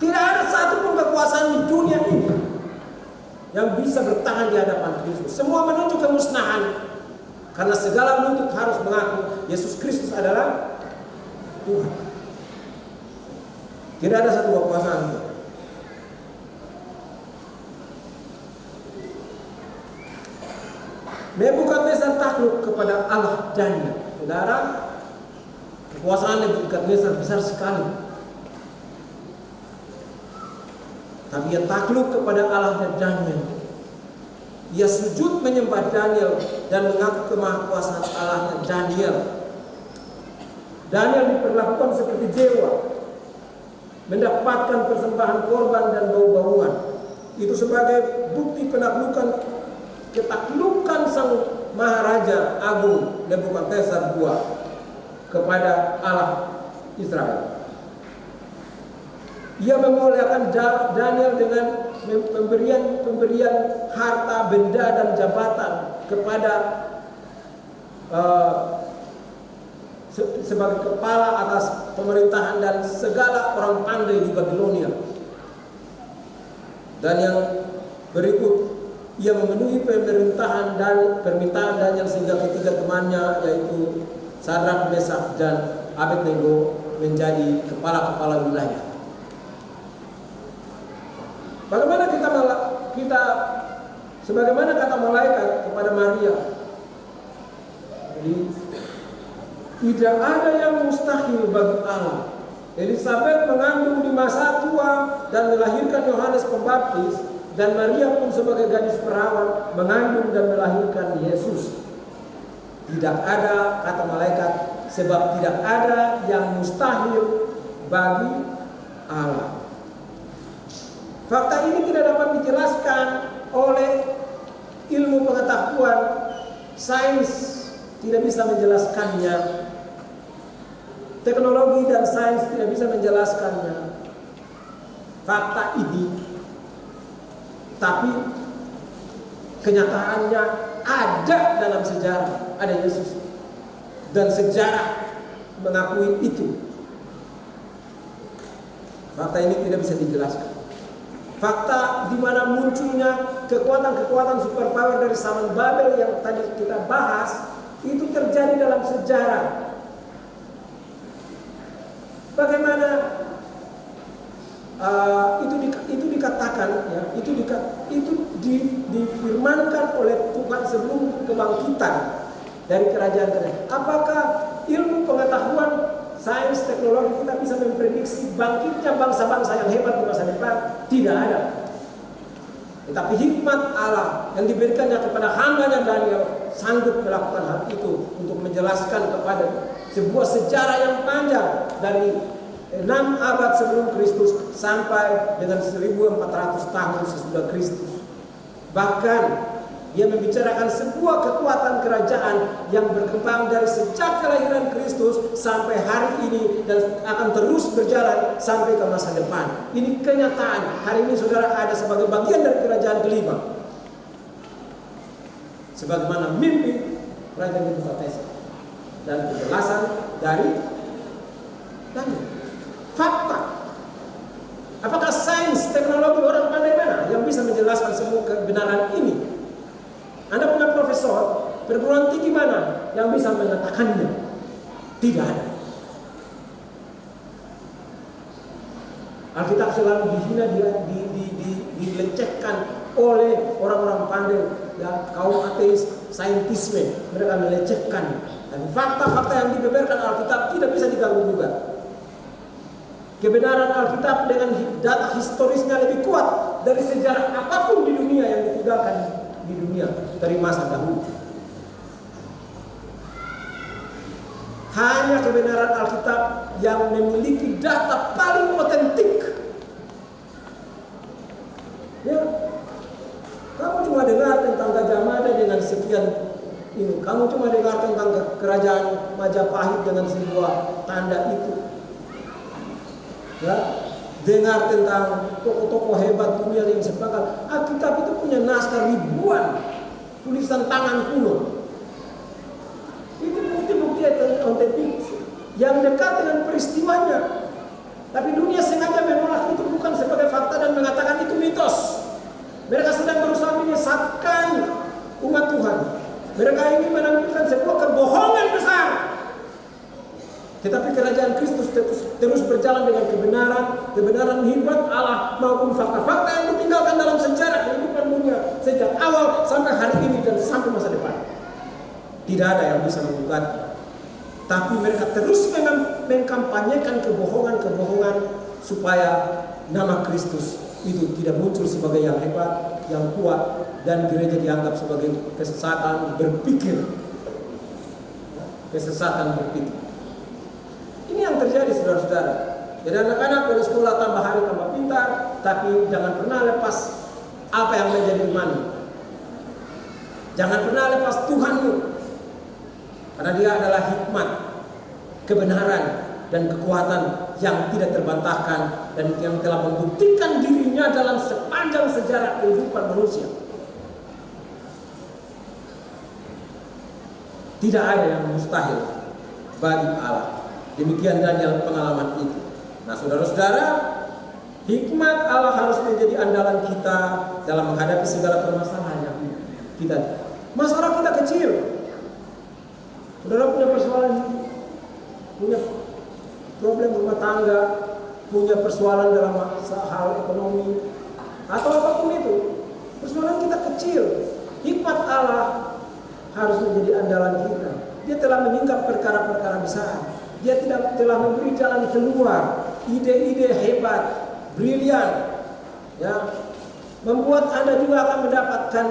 Tidak ada satupun kekuasaan di dunia ini yang bisa bertahan di hadapan Kristus. Semua menuju kemusnahan, karena segala lutut harus mengaku Yesus Kristus adalah Tuhan. Tidak ada satu kekuasaan. Nebukadnezar takluk kepada Allah Daniel. Saudara, kekuasaan Nebukadnezar besar sekali. Tapi ia takluk kepada Allah Daniel. Ia sujud menyembah Daniel dan mengaku kemahakuasaan Allahnya Daniel. Daniel diperlakukan seperti dewa, mendapatkan persembahan korban dan bau-bauan. Itu sebagai bukti ketaklukan sang Maharaja Agung Nebukadnezar II kepada Allah Israel. Ia memuliakan Daniel dengan pemberian harta, benda dan jabatan kepada sebagai kepala atas pemerintahan dan segala orang pandai di Babilonia. Dan yang berikut, ia memenuhi pemerintahan dan permintaan Daniel sehingga ketiga temannya yaitu Sadrak, Mesak dan Abednego menjadi kepala-kepala wilayah. Bagaimana kita sebagaimana kata malaikat kepada Maria, jadi tidak ada yang mustahil bagi Allah. Elizabeth mengandung di masa tua dan melahirkan Yohanes Pembaptis, dan Maria pun sebagai gadis perawan mengandung dan melahirkan Yesus. Tidak ada, kata malaikat, sebab tidak ada yang mustahil bagi Allah. Fakta ini tidak dapat dijelaskan oleh ilmu pengetahuan. Sains tidak bisa menjelaskannya. Teknologi dan sains tidak bisa menjelaskannya. Fakta ini, tapi kenyataannya ada dalam sejarah. Ada Yesus, dan sejarah mengakui itu. Fakta ini tidak bisa dijelaskan. Fakta di mana munculnya kekuatan-kekuatan superpower dari zaman Babel yang tadi kita bahas itu terjadi dalam sejarah. Bagaimana itu dikatakan, ya, itu difirmankan oleh Tuhan sebelum kebangkitan dari kerajaan. Apakah ilmu pengetahuan sains teknologi kita bisa memprediksi bangkitnya bangsa-bangsa yang hebat di masa depan? Tidak ada. Tetapi hikmat Allah yang diberikannya kepada hambanya Daniel sanggup melakukan hal itu untuk menjelaskan kepada sebuah sejarah yang panjang dari 6 abad sebelum Kristus sampai dengan 1400 tahun sesudah Kristus. Bahkan dia membicarakan sebuah kekuatan kerajaan yang berkembang dari sejak kelahiran Kristus sampai hari ini dan akan terus berjalan sampai ke masa depan. Ini kenyataan. Hari ini saudara ada sebagai bagian dari kerajaan kelima. Sebagaimana mimpi kerajaan Nebukadnezar dan penjelasan dari Daniel. Fakta. Apakah sains, teknologi, orang pandai mana yang bisa menjelaskan semua kebenaran ini? Anda punya profesor, perguruan tinggi mana yang bisa mengatakannya? Tidak ada. Alkitab selalu dihina, dilecehkan oleh orang-orang pandai, ya, kaum ateis, saintisme. Mereka melecehkan. Dan fakta-fakta yang dibeberkan Alkitab tidak bisa diganggu juga. Kebenaran Alkitab dengan data historisnya lebih kuat dari sejarah apapun di dunia yang ditinggalkan di dunia dari masa dahulu. Hanya kebenaran Alkitab yang memiliki data paling otentik. Ya, kamu cuma dengar tentang Gajah Mada dengan sekian ini. Kamu cuma dengar tentang kerajaan Majapahit dengan sebuah tanda itu. Ya, dengar tentang tokoh-tokoh hebat dunia yang sepakal. Alkitab itu punya naskah ribuan tulisan tangan kuno. Itu bukti-bukti otentik yang dekat dengan peristiwanya. Tapi dunia sengaja menolak itu bukan sebagai fakta dan mengatakan itu mitos. Mereka sedang berusaha menyesatkan umat Tuhan. Mereka ingin menampilkan sebuah kebohongan besar. Tetapi kerajaan Kristus terus berjalan dengan kebenaran hikmat Allah maupun fakta-fakta yang ditinggalkan dalam sejarah kehidupan dunia sejak awal sampai hari ini dan sampai masa depan. Tidak ada yang bisa menggugatnya. Tapi mereka terus mengkampanyekan kebohongan-kebohongan supaya nama Kristus itu tidak muncul sebagai yang hebat, yang kuat, dan gereja dianggap sebagai kesesatan berpikir. Kesesatan berpikir. Ini yang terjadi, saudara-saudara. Jadi anak-anak boleh sekolah tambah hari tambah pintar, tapi jangan pernah lepas apa yang menjadi imanmu. Jangan pernah lepas Tuhanmu. Karena dia adalah hikmat, kebenaran, dan kekuatan yang tidak terbantahkan dan yang telah membuktikan dirinya dalam sepanjang sejarah kehidupan manusia. Tidak ada yang mustahil bagi Allah. Demikian Daniel pengalaman itu. Nah, saudara-saudara, hikmat Allah harus menjadi andalan kita dalam menghadapi segala permasalahan yang kita. Masalah kita kecil. Saudara punya persoalan, punya problem rumah tangga, punya persoalan dalam hal ekonomi, atau apapun itu. Persoalan kita kecil. Hikmat Allah harus menjadi andalan kita. Dia telah menyingkap perkara-perkara besar. Dia telah memberi jalan keluar, ide-ide hebat, brilian, ya, membuat Anda juga akan mendapatkan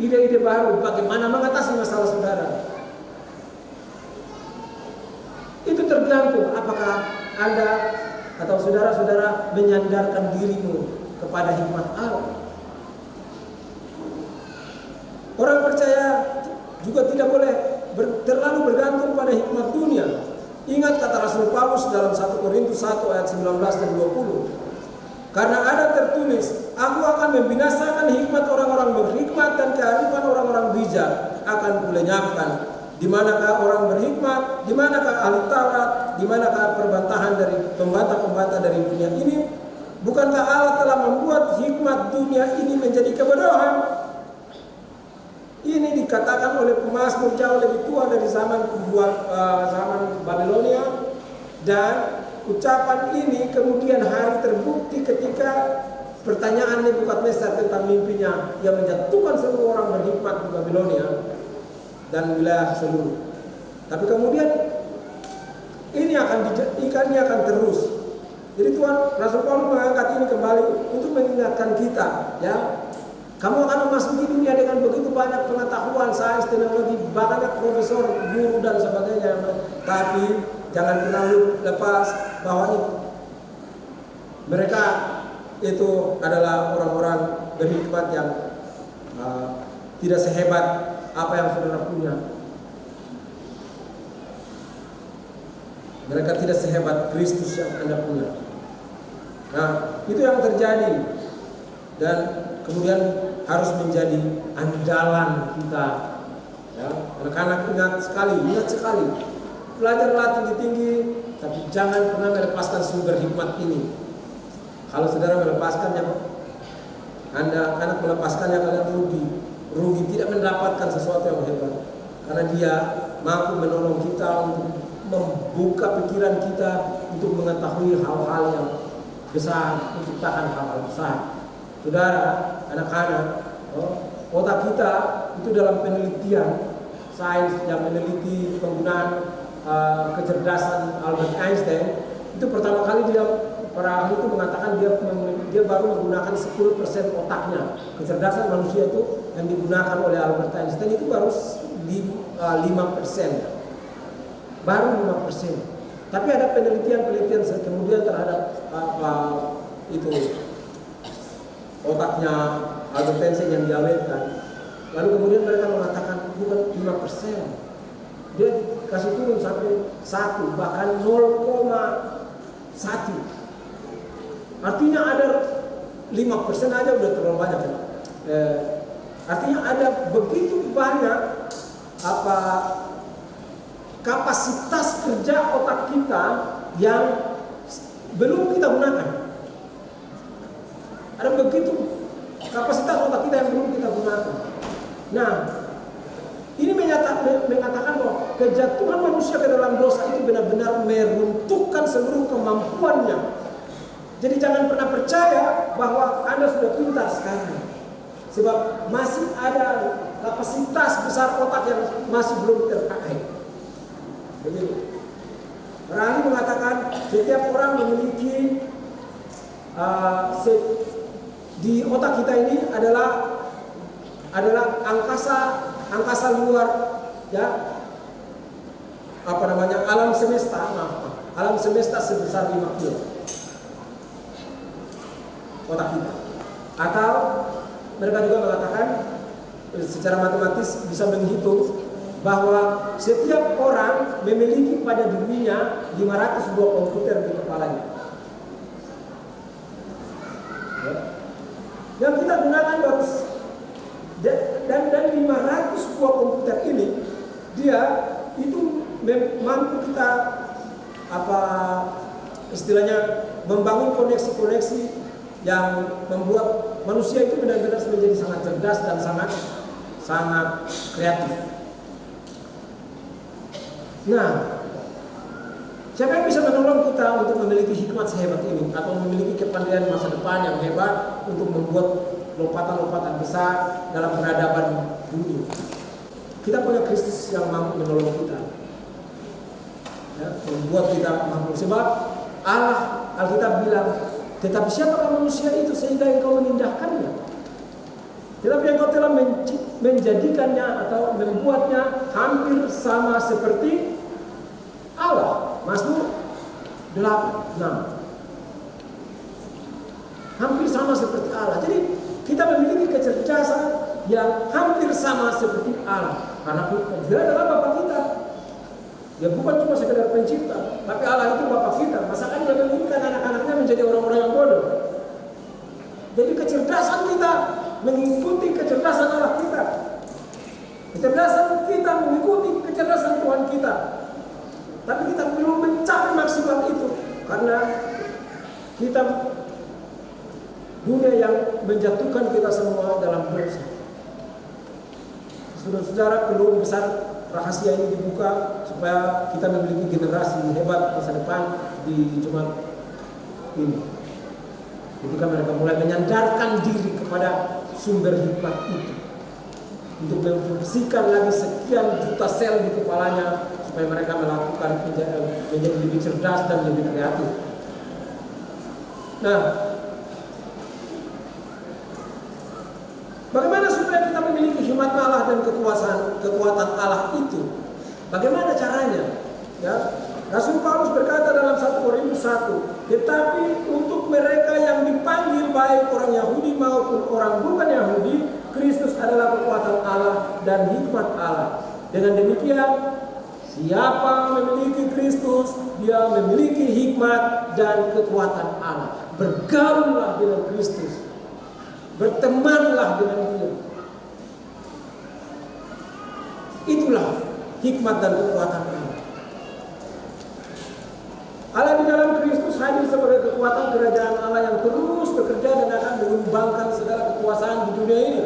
ide-ide baru bagaimana mengatasi masalah saudara. Itu tergantung apakah Anda atau saudara-saudara menyandarkan dirimu kepada hikmat Allah. Orang percaya juga tidak boleh terlalu bergantung pada hikmat dunia. Ingat kata Rasul Paulus dalam 1 Korintus 1 ayat 19 dan 20. Karena ada tertulis, aku akan membinasakan hikmat orang-orang berhikmat dan kearifan orang-orang bijak akan kulenyapkan. Di manakah orang berhikmat, di manakah ahli Taurat, di manakah perbantahan dari pembantah-pembantah dari dunia ini? Bukankah Allah telah membuat hikmat dunia ini menjadi kebodohan? Ini dikatakan oleh pemazmur jauh lebih tua dari zaman Babilonia, dan ucapan ini kemudian hari terbukti ketika pertanyaan Nebukadnezar tentang mimpinya yang menjatuhkan seluruh orang berhikmat di Babilonia dan wilayah seluruh. Tapi kemudian ini akan terus. Jadi Tuhan Rasul Paulus mengangkat ini kembali untuk mengingatkan kita, ya. Kamu akan memasuki dunia dengan begitu banyak pengetahuan, sains, teknologi, banyak profesor, guru dan sebagainya. Tapi jangan pernah lepas bahwa mereka itu adalah orang-orang berhikmat yang tidak sehebat apa yang saudara punya. Mereka tidak sehebat Kristus yang Anda punya. Nah, itu yang terjadi. Dan kemudian harus menjadi andalan kita. Ya, anak-anak ingat sekali. Belajarlah tinggi-tinggi, tapi jangan pernah melepaskan sumber hikmat ini. Kalau saudara melepaskannya, anak melepaskannya, kalian rugi, tidak mendapatkan sesuatu yang hebat. Karena dia mampu menolong kita untuk membuka pikiran kita untuk mengetahui hal-hal yang besar, menciptakan hal-hal besar. Saudara, anak-anak, otak kita itu dalam penelitian sains yang meneliti penggunaan kecerdasan Albert Einstein, itu pertama kali para ahli itu mengatakan dia baru menggunakan 10% otaknya. Kecerdasan manusia itu yang digunakan oleh Albert Einstein itu baru 5%. Baru 5%. Tapi ada penelitian kemudian terhadap itu otaknya Albert Einstein yang diawetkan. Lalu kemudian mereka mengatakan bukan 5%. Dia kasih turun sampai 1, bahkan 0,1. Artinya ada 5% aja udah terlalu banyak. Artinya ada begitu banyak kapasitas kerja otak kita yang belum kita gunakan. Ada begitu kapasitas otak kita yang belum kita gunakan. Nah, ini mengatakan bahwa kejatuhan manusia ke dalam dosa itu benar-benar meruntuhkan seluruh kemampuannya. Jadi jangan pernah percaya bahwa Anda sudah pintar sekarang, sebab masih ada kapasitas besar otak yang masih belum terpakai. Begitu. Rani mengatakan setiap orang memiliki di otak kita ini adalah angkasa luar, ya, alam semesta sebesar 5 kilo otak kita. Atau mereka juga mengatakan secara matematis bisa menghitung bahwa setiap orang memiliki pada dirinya 500 buah komputer di kepalanya. Ya. Yang kita gunakan baru dan 500 buah komputer ini dia itu mampu kita membangun koneksi-koneksi yang membuat manusia itu benar-benar menjadi sangat cerdas dan sangat kreatif. Nah, siapa yang bisa menolong kita untuk memiliki hikmat sehebat ini atau memiliki kepandaian masa depan yang hebat untuk membuat lompatan-lompatan besar dalam peradaban dunia? Kita punya Kristus yang mampu menolong kita, ya, membuat kita mampu. Sebab Allah, Alkitab bilang, tetapi siapakah manusia itu sehingga engkau menindahkannya? Tetapi engkau telah menjadikannya atau membuatnya hampir sama seperti Allah. Mazmur 8:6. Hampir sama seperti Allah. Jadi kita memiliki kecerdasan yang hampir sama seperti Allah. Karena dia adalah Bapa kita. Dia bukan cuma sekedar pencipta, tapi Allah itu Bapa kita. Masakan dia menginginkan anak-anaknya menjadi orang-orang yang bodoh. Jadi kecerdasan kita mengikuti kecerdasan Allah kita. Kecerdasan kita mengikuti kecerdasan Tuhan kita. Tapi kita belum mencapai maksimal itu karena kita dunia yang menjatuhkan kita semua dalam dosa. Saudara-saudara, peluang besar rahasia ini dibuka supaya kita memiliki generasi hebat masa depan di Jumat ini. Ketika mereka mulai menyandarkan diri kepada sumber hikmat itu, untuk memfungsikan lagi sekian juta sel di kepalanya supaya mereka melakukan menjadi lebih cerdas dan lebih kreatif. Nah, bagaimana supaya kita memiliki hikmat Allah dan kekuatan Allah itu? Bagaimana caranya? Ya, Rasul Paulus berkata dalam 1 Korintus 1, tetapi untuk mereka yang dipanggil baik orang Yahudi maupun orang bukan Yahudi, Kristus adalah kekuatan Allah dan hikmat Allah. Dengan demikian, siapa memiliki Kristus, dia memiliki hikmat dan kekuatan Allah. Bergaullah dengan Kristus. Bertemanlah dengan dia. Itulah hikmat dan kekuatan Allah. Allah di dalam Kristus hadir sebagai kekuatan kerajaan Allah yang terus bekerja dan akan menyumbangkan segala kekuasaan di dunia ini.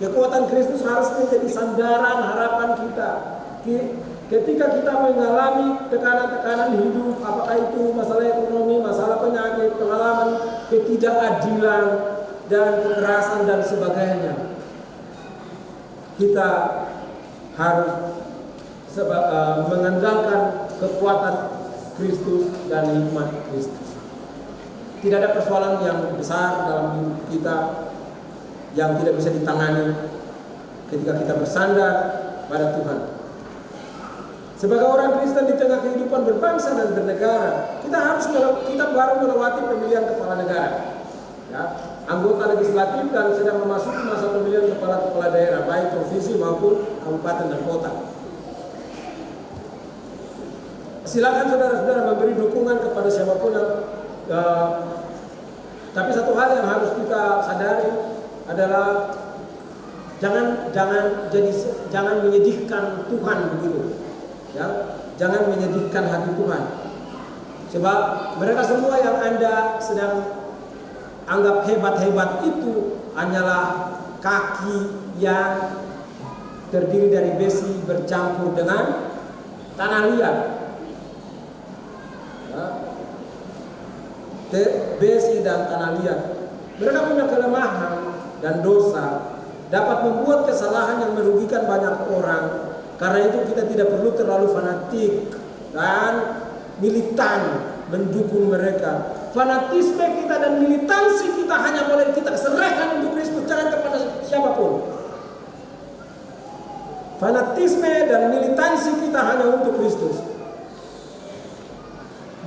Kekuatan Kristus harus menjadi sandaran harapan kita. Ketika kita mengalami tekanan-tekanan hidup, apakah itu masalah ekonomi, masalah penyakit, pengalaman ketidakadilan, dan kekerasan dan sebagainya, kita harus mengandalkan kekuatan Kristus dan hikmat Kristus. Tidak ada persoalan yang besar dalam hidup kita yang tidak bisa ditangani ketika kita bersandar pada Tuhan. Sebagai orang Kristen di tengah kehidupan berbangsa dan bernegara, kita baru melewati pemilihan kepala negara, ya, anggota legislatif, dan sedang memasuki masa pemilihan kepala daerah, baik provinsi maupun kabupaten dan kota. Silakan saudara-saudara memberi dukungan kepada siapapun tapi satu hal yang harus kita sadari adalah jangan menyedihkan Tuhan begitu. Ya, jangan menyedihkan hati Tuhan. Sebab mereka semua yang Anda sedang anggap hebat-hebat itu hanyalah kaki yang terdiri dari besi bercampur dengan tanah liat. Ya. Besi dan tanah liat. Mereka punya kelemahan dan dosa, dapat membuat kesalahan yang merugikan banyak orang. Karena itu kita tidak perlu terlalu fanatik dan militan mendukung mereka. Fanatisme kita dan militansi kita hanya boleh kita serahkan untuk Kristus, jangan kepada siapapun. Fanatisme dan militansi kita hanya untuk Kristus.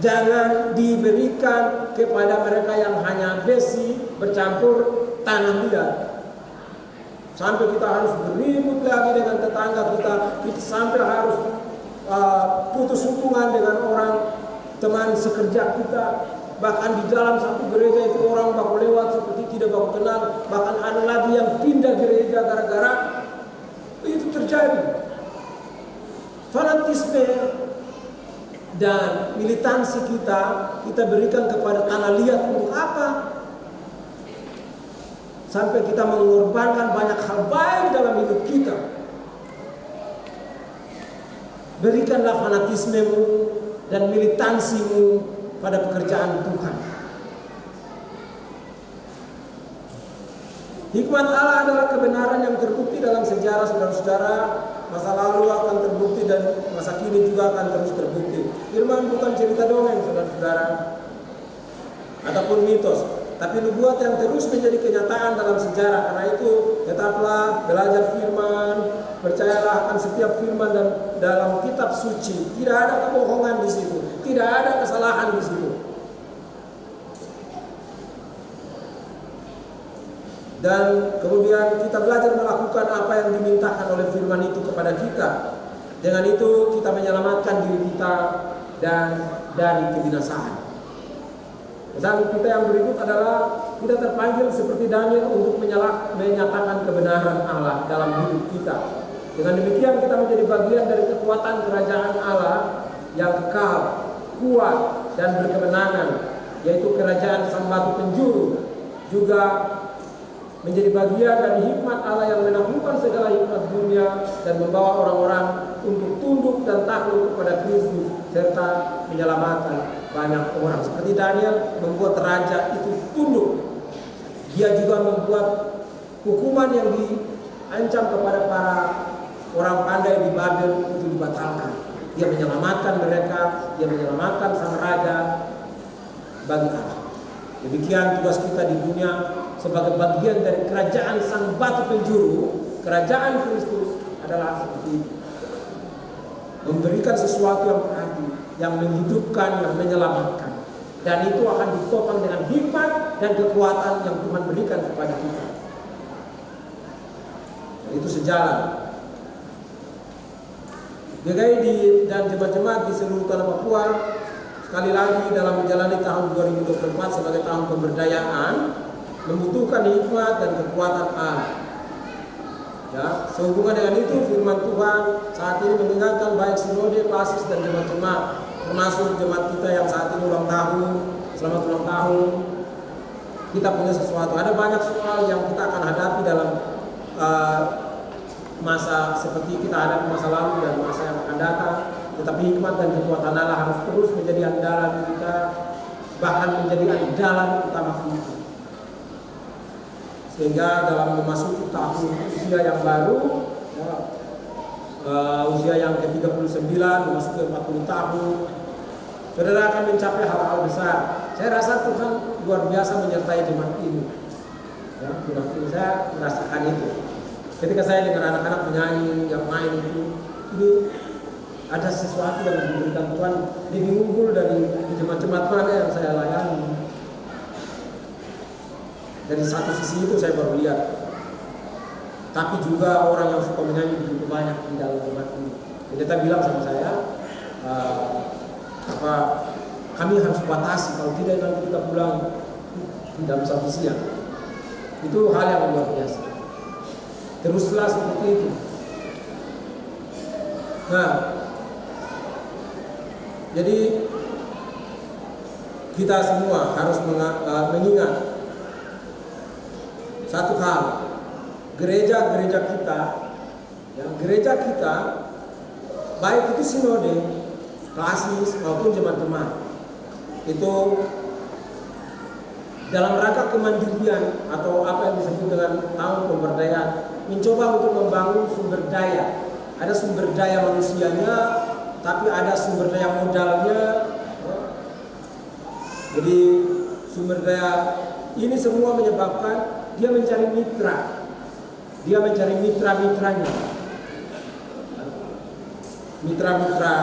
Jangan diberikan kepada mereka yang hanya besi bercampur tanah liat. Sampai kita harus beribut lagi dengan tetangga kita sampai harus putus hubungan dengan orang teman sekerja kita. Bahkan di dalam satu gereja itu orang baku lewat seperti tidak baku kenal. Bahkan ada lagi yang pindah gereja gara-gara itu terjadi. Fanatisme dan militansi kita berikan kepada tanah liat untuk apa? Sampai kita mengorbankan banyak hal baik dalam hidup kita. Berikanlah fanatismemu dan militansimu pada pekerjaan Tuhan. Hikmat Allah adalah kebenaran yang terbukti dalam sejarah, saudara-saudara. Masa lalu akan terbukti dan masa kini juga akan terus terbukti. Firman bukan cerita dongeng, saudara-saudara, ataupun mitos, tapi nubuat yang terus menjadi kenyataan dalam sejarah. Karena itu tetaplah belajar firman, percayalah akan setiap firman dan dalam kitab suci. Tidak ada kebohongan di situ, tidak ada kesalahan di situ. Dan kemudian kita belajar melakukan apa yang dimintakan oleh firman itu kepada kita. Dengan itu kita menyelamatkan diri kita dan dari kebinasaan. Pesan kita yang berikut adalah kita terpanggil seperti Daniel untuk menyatakan kebenaran Allah dalam hidup kita. Dengan demikian kita menjadi bagian dari kekuatan kerajaan Allah yang kekal, kuat dan berkemenangan, yaitu kerajaan Sang Batu Penjuru. Juga menjadi bagian dari hikmat Allah yang menaklukkan segala hikmat dunia dan membawa orang-orang untuk tunduk dan takluk kepada Kristus serta menyelamatkan banyak orang. Seperti Daniel membuat raja itu tunduk. Dia juga membuat hukuman yang diancam kepada para orang pandai di Babel itu dibatalkan. Dia menyelamatkan mereka, dia menyelamatkan sang raja bagi Allah. Demikian tugas kita di dunia sebagai bagian dari kerajaan Sang Batu Penjuru. Kerajaan Kristus adalah seperti itu. Memberikan sesuatu yang berarti, yang menghidupkan, yang menyelamatkan. Dan itu akan ditopang dengan hikmat dan kekuatan yang Tuhan berikan kepada kita. Dan itu sejalan. GKI dan jemaat-jemaat di seluruh tanah Papua sekali lagi dalam menjalani tahun 2024 sebagai tahun pemberdayaan membutuhkan hikmat dan kekuatan Allah. Ya, sehubungan dengan itu firman Tuhan saat ini mengingatkan baik sinode, pasis dan jemaat-jemaat, termasuk jemaat kita yang saat ini ulang tahun. Selamat ulang tahun. Kita punya sesuatu. Ada banyak soal yang kita akan hadapi dalam masa seperti kita hadapi masa lalu dan masa yang akan datang. Tetapi hikmat dan kekuatan Allah harus terus menjadi andalan kita, bahkan menjadi andalan utama kita. Sehingga dalam memasuki tahun usia yang baru, usia yang ke-39, memasuki 40 tahun, saudara akan mencapai hal-hal besar. Saya rasa Tuhan luar biasa menyertai jemaat ini. Ya, jemaat ini saya merasakan itu. Ketika saya dengan anak-anak menyanyi, yang main itu, ini ada sesuatu yang diberikan Tuhan lebih unggul dari jemaat-jemaat mana yang saya layani. Dari satu sisi itu saya baru lihat. Tapi juga orang yang suka menyanyi begitu banyak di dalam jemaat ini. Mereka bilang sama saya, kami harus batasi, kalau tidak nanti kita pulang dalam satu siang. Itu hal yang luar biasa. Teruslah seperti itu. Nah, Jadi kita semua harus mengingat satu hal, gereja-gereja kita, ya, gereja kita baik itu sinode, klasis maupun jemaat-jemaat, itu dalam rangka kemandirian atau apa yang disebut dengan tahun pemberdayaan, mencoba untuk membangun sumber daya. Ada sumber daya manusianya, tapi ada sumber daya modalnya. Jadi sumber daya ini semua menyebabkan dia mencari mitra. Dia mencari mitra-mitranya. Mitra-mitra,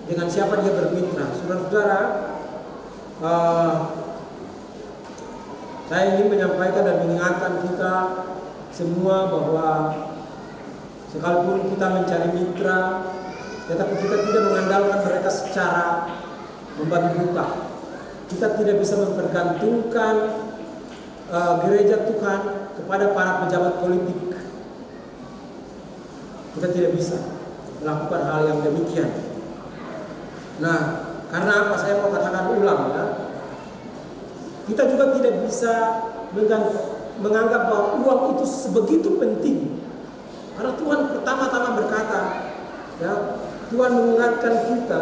dengan siapa dia bermitra? Saudara-saudara, saya ingin menyampaikan dan mengingatkan kita semua bahwa sekalipun kita mencari mitra, tetapi kita tidak mengandalkan mereka secara membabi buta. Kita tidak bisa mempergantungkan gereja Tuhan kepada para pejabat politik. Kita tidak bisa melakukan hal yang demikian. Nah, karena apa saya mau katakan ulang ya, kita juga tidak bisa menganggap bahwa uang itu sebegitu penting. Karena Tuhan pertama-tama berkata, ya, Tuhan mengingatkan kita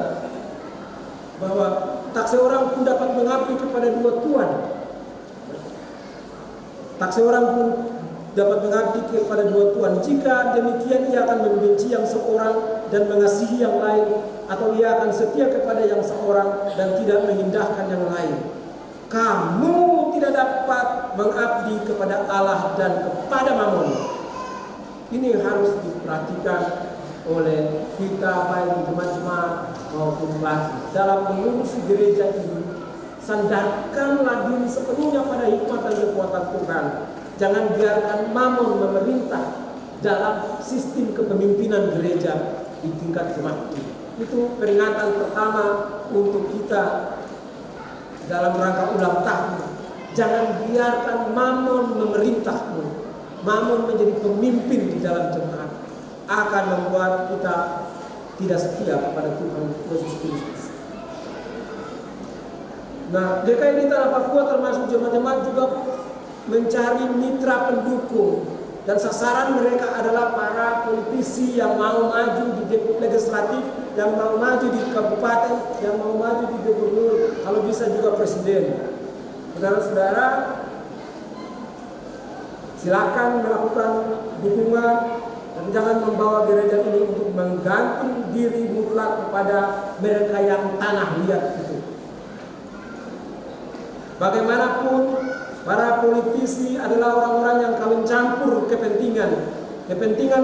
bahwa tak seorang pun dapat mengabdi kepada dua tuan. Tak seorang pun dapat mengabdi kepada dua tuan. Jika demikian ia akan membenci yang seorang dan mengasihi yang lain, atau ia akan setia kepada yang seorang dan tidak mengindahkan yang lain. Kamu tidak dapat mengabdi kepada Allah dan kepada Mammon. Ini harus diperhatikan oleh kita baik jemaat-jemaat maupun klasis. Dalam mengurusi gereja ini, sandarkanlah diri sepenuhnya pada hikmat dan kekuatan Tuhan. Jangan biarkan Mammon memerintah dalam sistem kepemimpinan gereja di tingkat jemaat ini. Itu peringatan pertama untuk kita dalam rangka ulang tahun. Jangan biarkan Mammon memerintahmu. Mammon menjadi pemimpin di dalam jemaat akan membuat kita tidak setia kepada Tuhan Yesus Kristus. Nah, GKI di Tanah Papua termasuk jemaat-jemaat juga mencari mitra pendukung, dan sasaran mereka adalah para politisi yang mau maju di legislatif, yang mau maju di kabupaten, yang mau maju di gubernur, kalau bisa juga presiden. Saudara-saudara, silakan melakukan dukungan, tapi jangan membawa gereja ini untuk menggantung diri mutlak kepada mereka yang tanah liat itu. Bagaimanapun, para politisi adalah orang-orang yang kawin campur kepentingan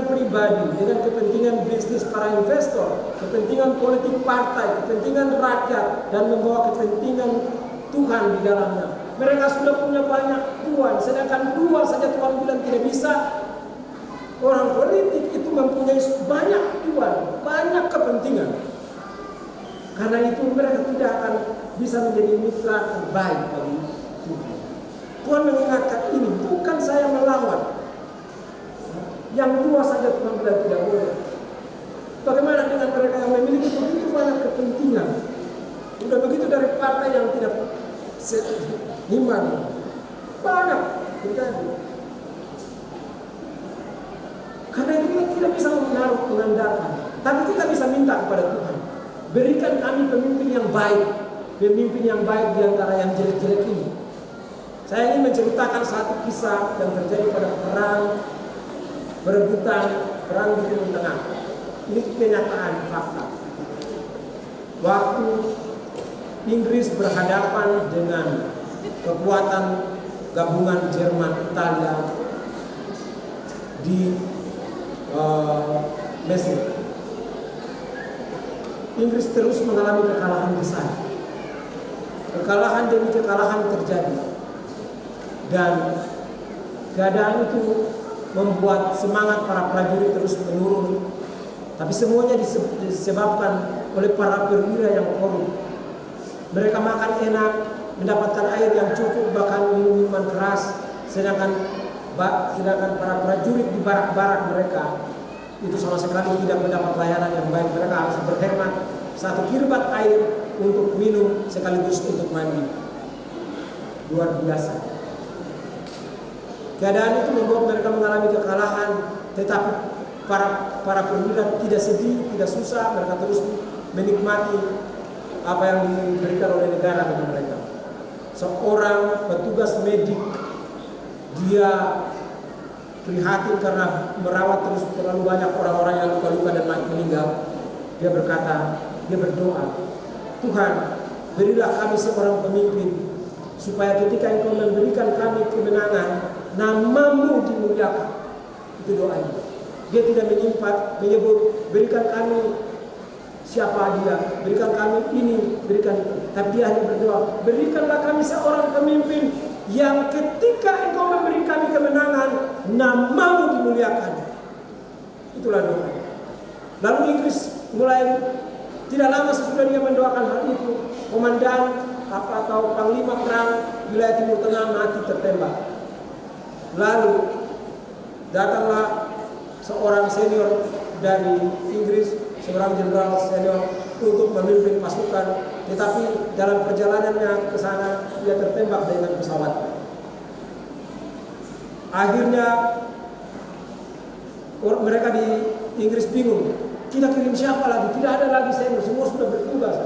pribadi dengan kepentingan bisnis para investor, kepentingan politik partai, kepentingan rakyat, dan membawa kepentingan Tuhan di dalamnya. Mereka sudah punya banyak tuan, sedangkan dua saja Tuhan bilang tidak bisa. Orang politik itu mempunyai banyak tuan, banyak kepentingan. Karena itu mereka tidak akan bisa menjadi mitra terbaik bagi Tuhan. Tuhan mengingatkan ini, bukan saya melawan. Yang dua saja Tuhan bilang tidak boleh. Bagaimana dengan mereka yang memiliki begitu banyak kepentingan? Sudah begitu dari partai yang tidak seiman, banyak terjadi. Karena itu kita tidak bisa mengandalkan, tapi kita bisa minta kepada Tuhan, berikan kami pemimpin yang baik di antara yang jelek-jelek ini. Saya ingin menceritakan satu kisah yang terjadi pada perang di Timur Tengah. Ini kenyataan fakta. Waktu Inggris berhadapan dengan kekuatan gabungan Jerman Italia di Mesir, Inggris terus mengalami kekalahan besar. Kekalahan demi kekalahan terjadi, dan keadaan itu membuat semangat para prajurit terus menurun. Tapi semuanya disebabkan oleh para perwira yang korup. Mereka makan enak, mendapatkan air yang cukup, bahkan minum minuman keras, sedangkan para prajurit di barak-barak mereka itu sama sekali tidak mendapat layanan yang baik. Mereka harus berhemat 1 kirbat air untuk minum sekaligus untuk mandi. Luar biasa. Keadaan itu membuat mereka mengalami kekalahan, tetapi para perwira tidak sedih, tidak susah, mereka terus menikmati apa yang diberikan oleh negara bagi mereka. Seorang petugas medik, dia prihatin karena merawat terus terlalu banyak orang-orang yang luka-luka dan meninggal. Dia berkata, dia berdoa, Tuhan, berilah kami seorang pemimpin, supaya ketika Engkau memberikan kami kemenangan, namamu dimuliakan. Itu doanya. Dia tidak menyebut berikan kami siapa dia, berikan kami ini, berikan itu. Tapi dia hanya berdoa, berikanlah kami seorang pemimpin yang ketika Engkau memberi kami kemenangan, namamu dimuliakan. Itulah doa. Lalu Inggris mulai tidak lama sesudah dia mendoakan hal itu, komandan atau panglima perang wilayah Timur Tengah mati tertembak. Lalu datanglah seorang senior dari Inggris, seorang jenderal senior untuk memimpin pasukan, tetapi dalam perjalanannya ke sana dia tertembak dengan pesawat. Akhirnya mereka di Inggris bingung, kita kirim siapa lagi? Tidak ada lagi senior, semua sudah bertugas.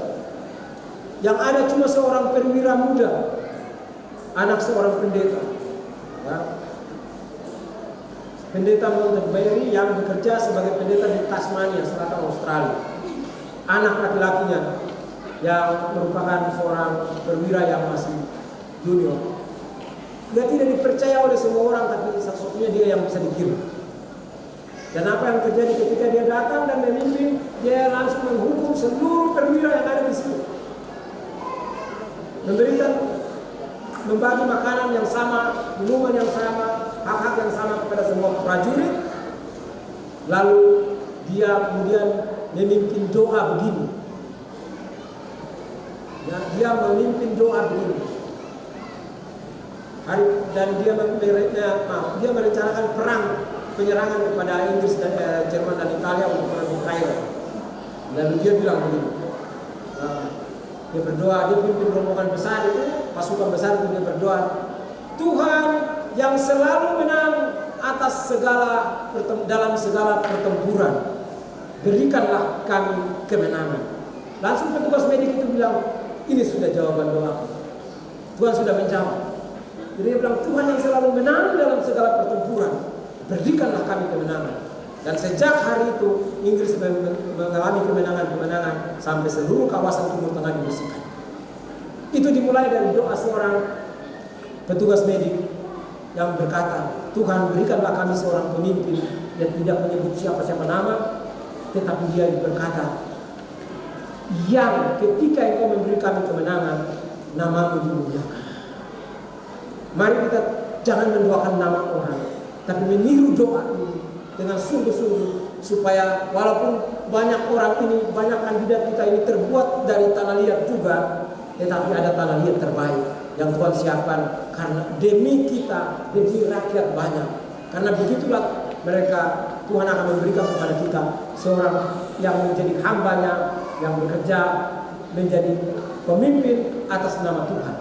Yang ada cuma seorang perwira muda, anak seorang pendeta, ya. Pendeta Montgomery yang bekerja sebagai pendeta di Tasmania, selatan Australia. Anak laki-lakinya yang merupakan seorang perwira yang masih junior. Dia tidak dipercaya oleh semua orang, tapi satu-satunya dia yang bisa dikirim. Dan apa yang terjadi ketika dia datang dan memimpin, dia langsung menghukum seluruh perwira yang ada di situ. Membagi makanan yang sama, minuman yang sama, hak-hak yang sama kepada semua prajurit. Lalu dia kemudian memimpin doa begini. Ya, dia memimpin doa begini. Dan dia merencanakan perang penyerangan kepada Inggris dan Jerman dan Italia untuk merebut Kairo. Lalu dia bilang begini. Dia berdoa, dia pimpin rombongan besar itu, pasukan besar itu dia berdoa, Tuhan yang selalu menang dalam segala pertempuran, berikanlah kami kemenangan. Langsung petugas medik itu bilang, ini sudah jawaban doa. Tuhan sudah menjawab. Jadi dia bilang, Tuhan yang selalu menang dalam segala pertempuran, berikanlah kami kemenangan. Dan sejak hari itu Inggris mengalami kemenangan-kemenangan sampai seluruh kawasan Timur Tengah dibersihkan. Itu dimulai dari doa seorang petugas medik yang berkata, Tuhan berikanlah kami seorang pemimpin yang tidak menyebut siapa-siapa nama, tetapi dia berkata, yang ketika Engkau memberi kami kemenangan, namamu dimuliakan. Mari kita jangan mendoakan nama orang, tapi meniru doa ini dengan sungguh-sungguh, supaya walaupun banyak orang ini, banyak kandidat kita ini terbuat dari tanah liat juga, tetapi ada tanah liat terbaik yang Tuhan siapkan karena demi kita, demi rakyat banyak. Karena begitulah mereka, Tuhan akan memberikan kepada kita seorang yang menjadi hambanya, yang bekerja menjadi pemimpin atas nama Tuhan.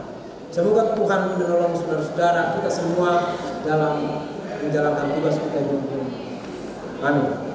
Semoga Tuhan menolong saudara-saudara kita semua dalam menjalankan tugas kita di dunia. Amin.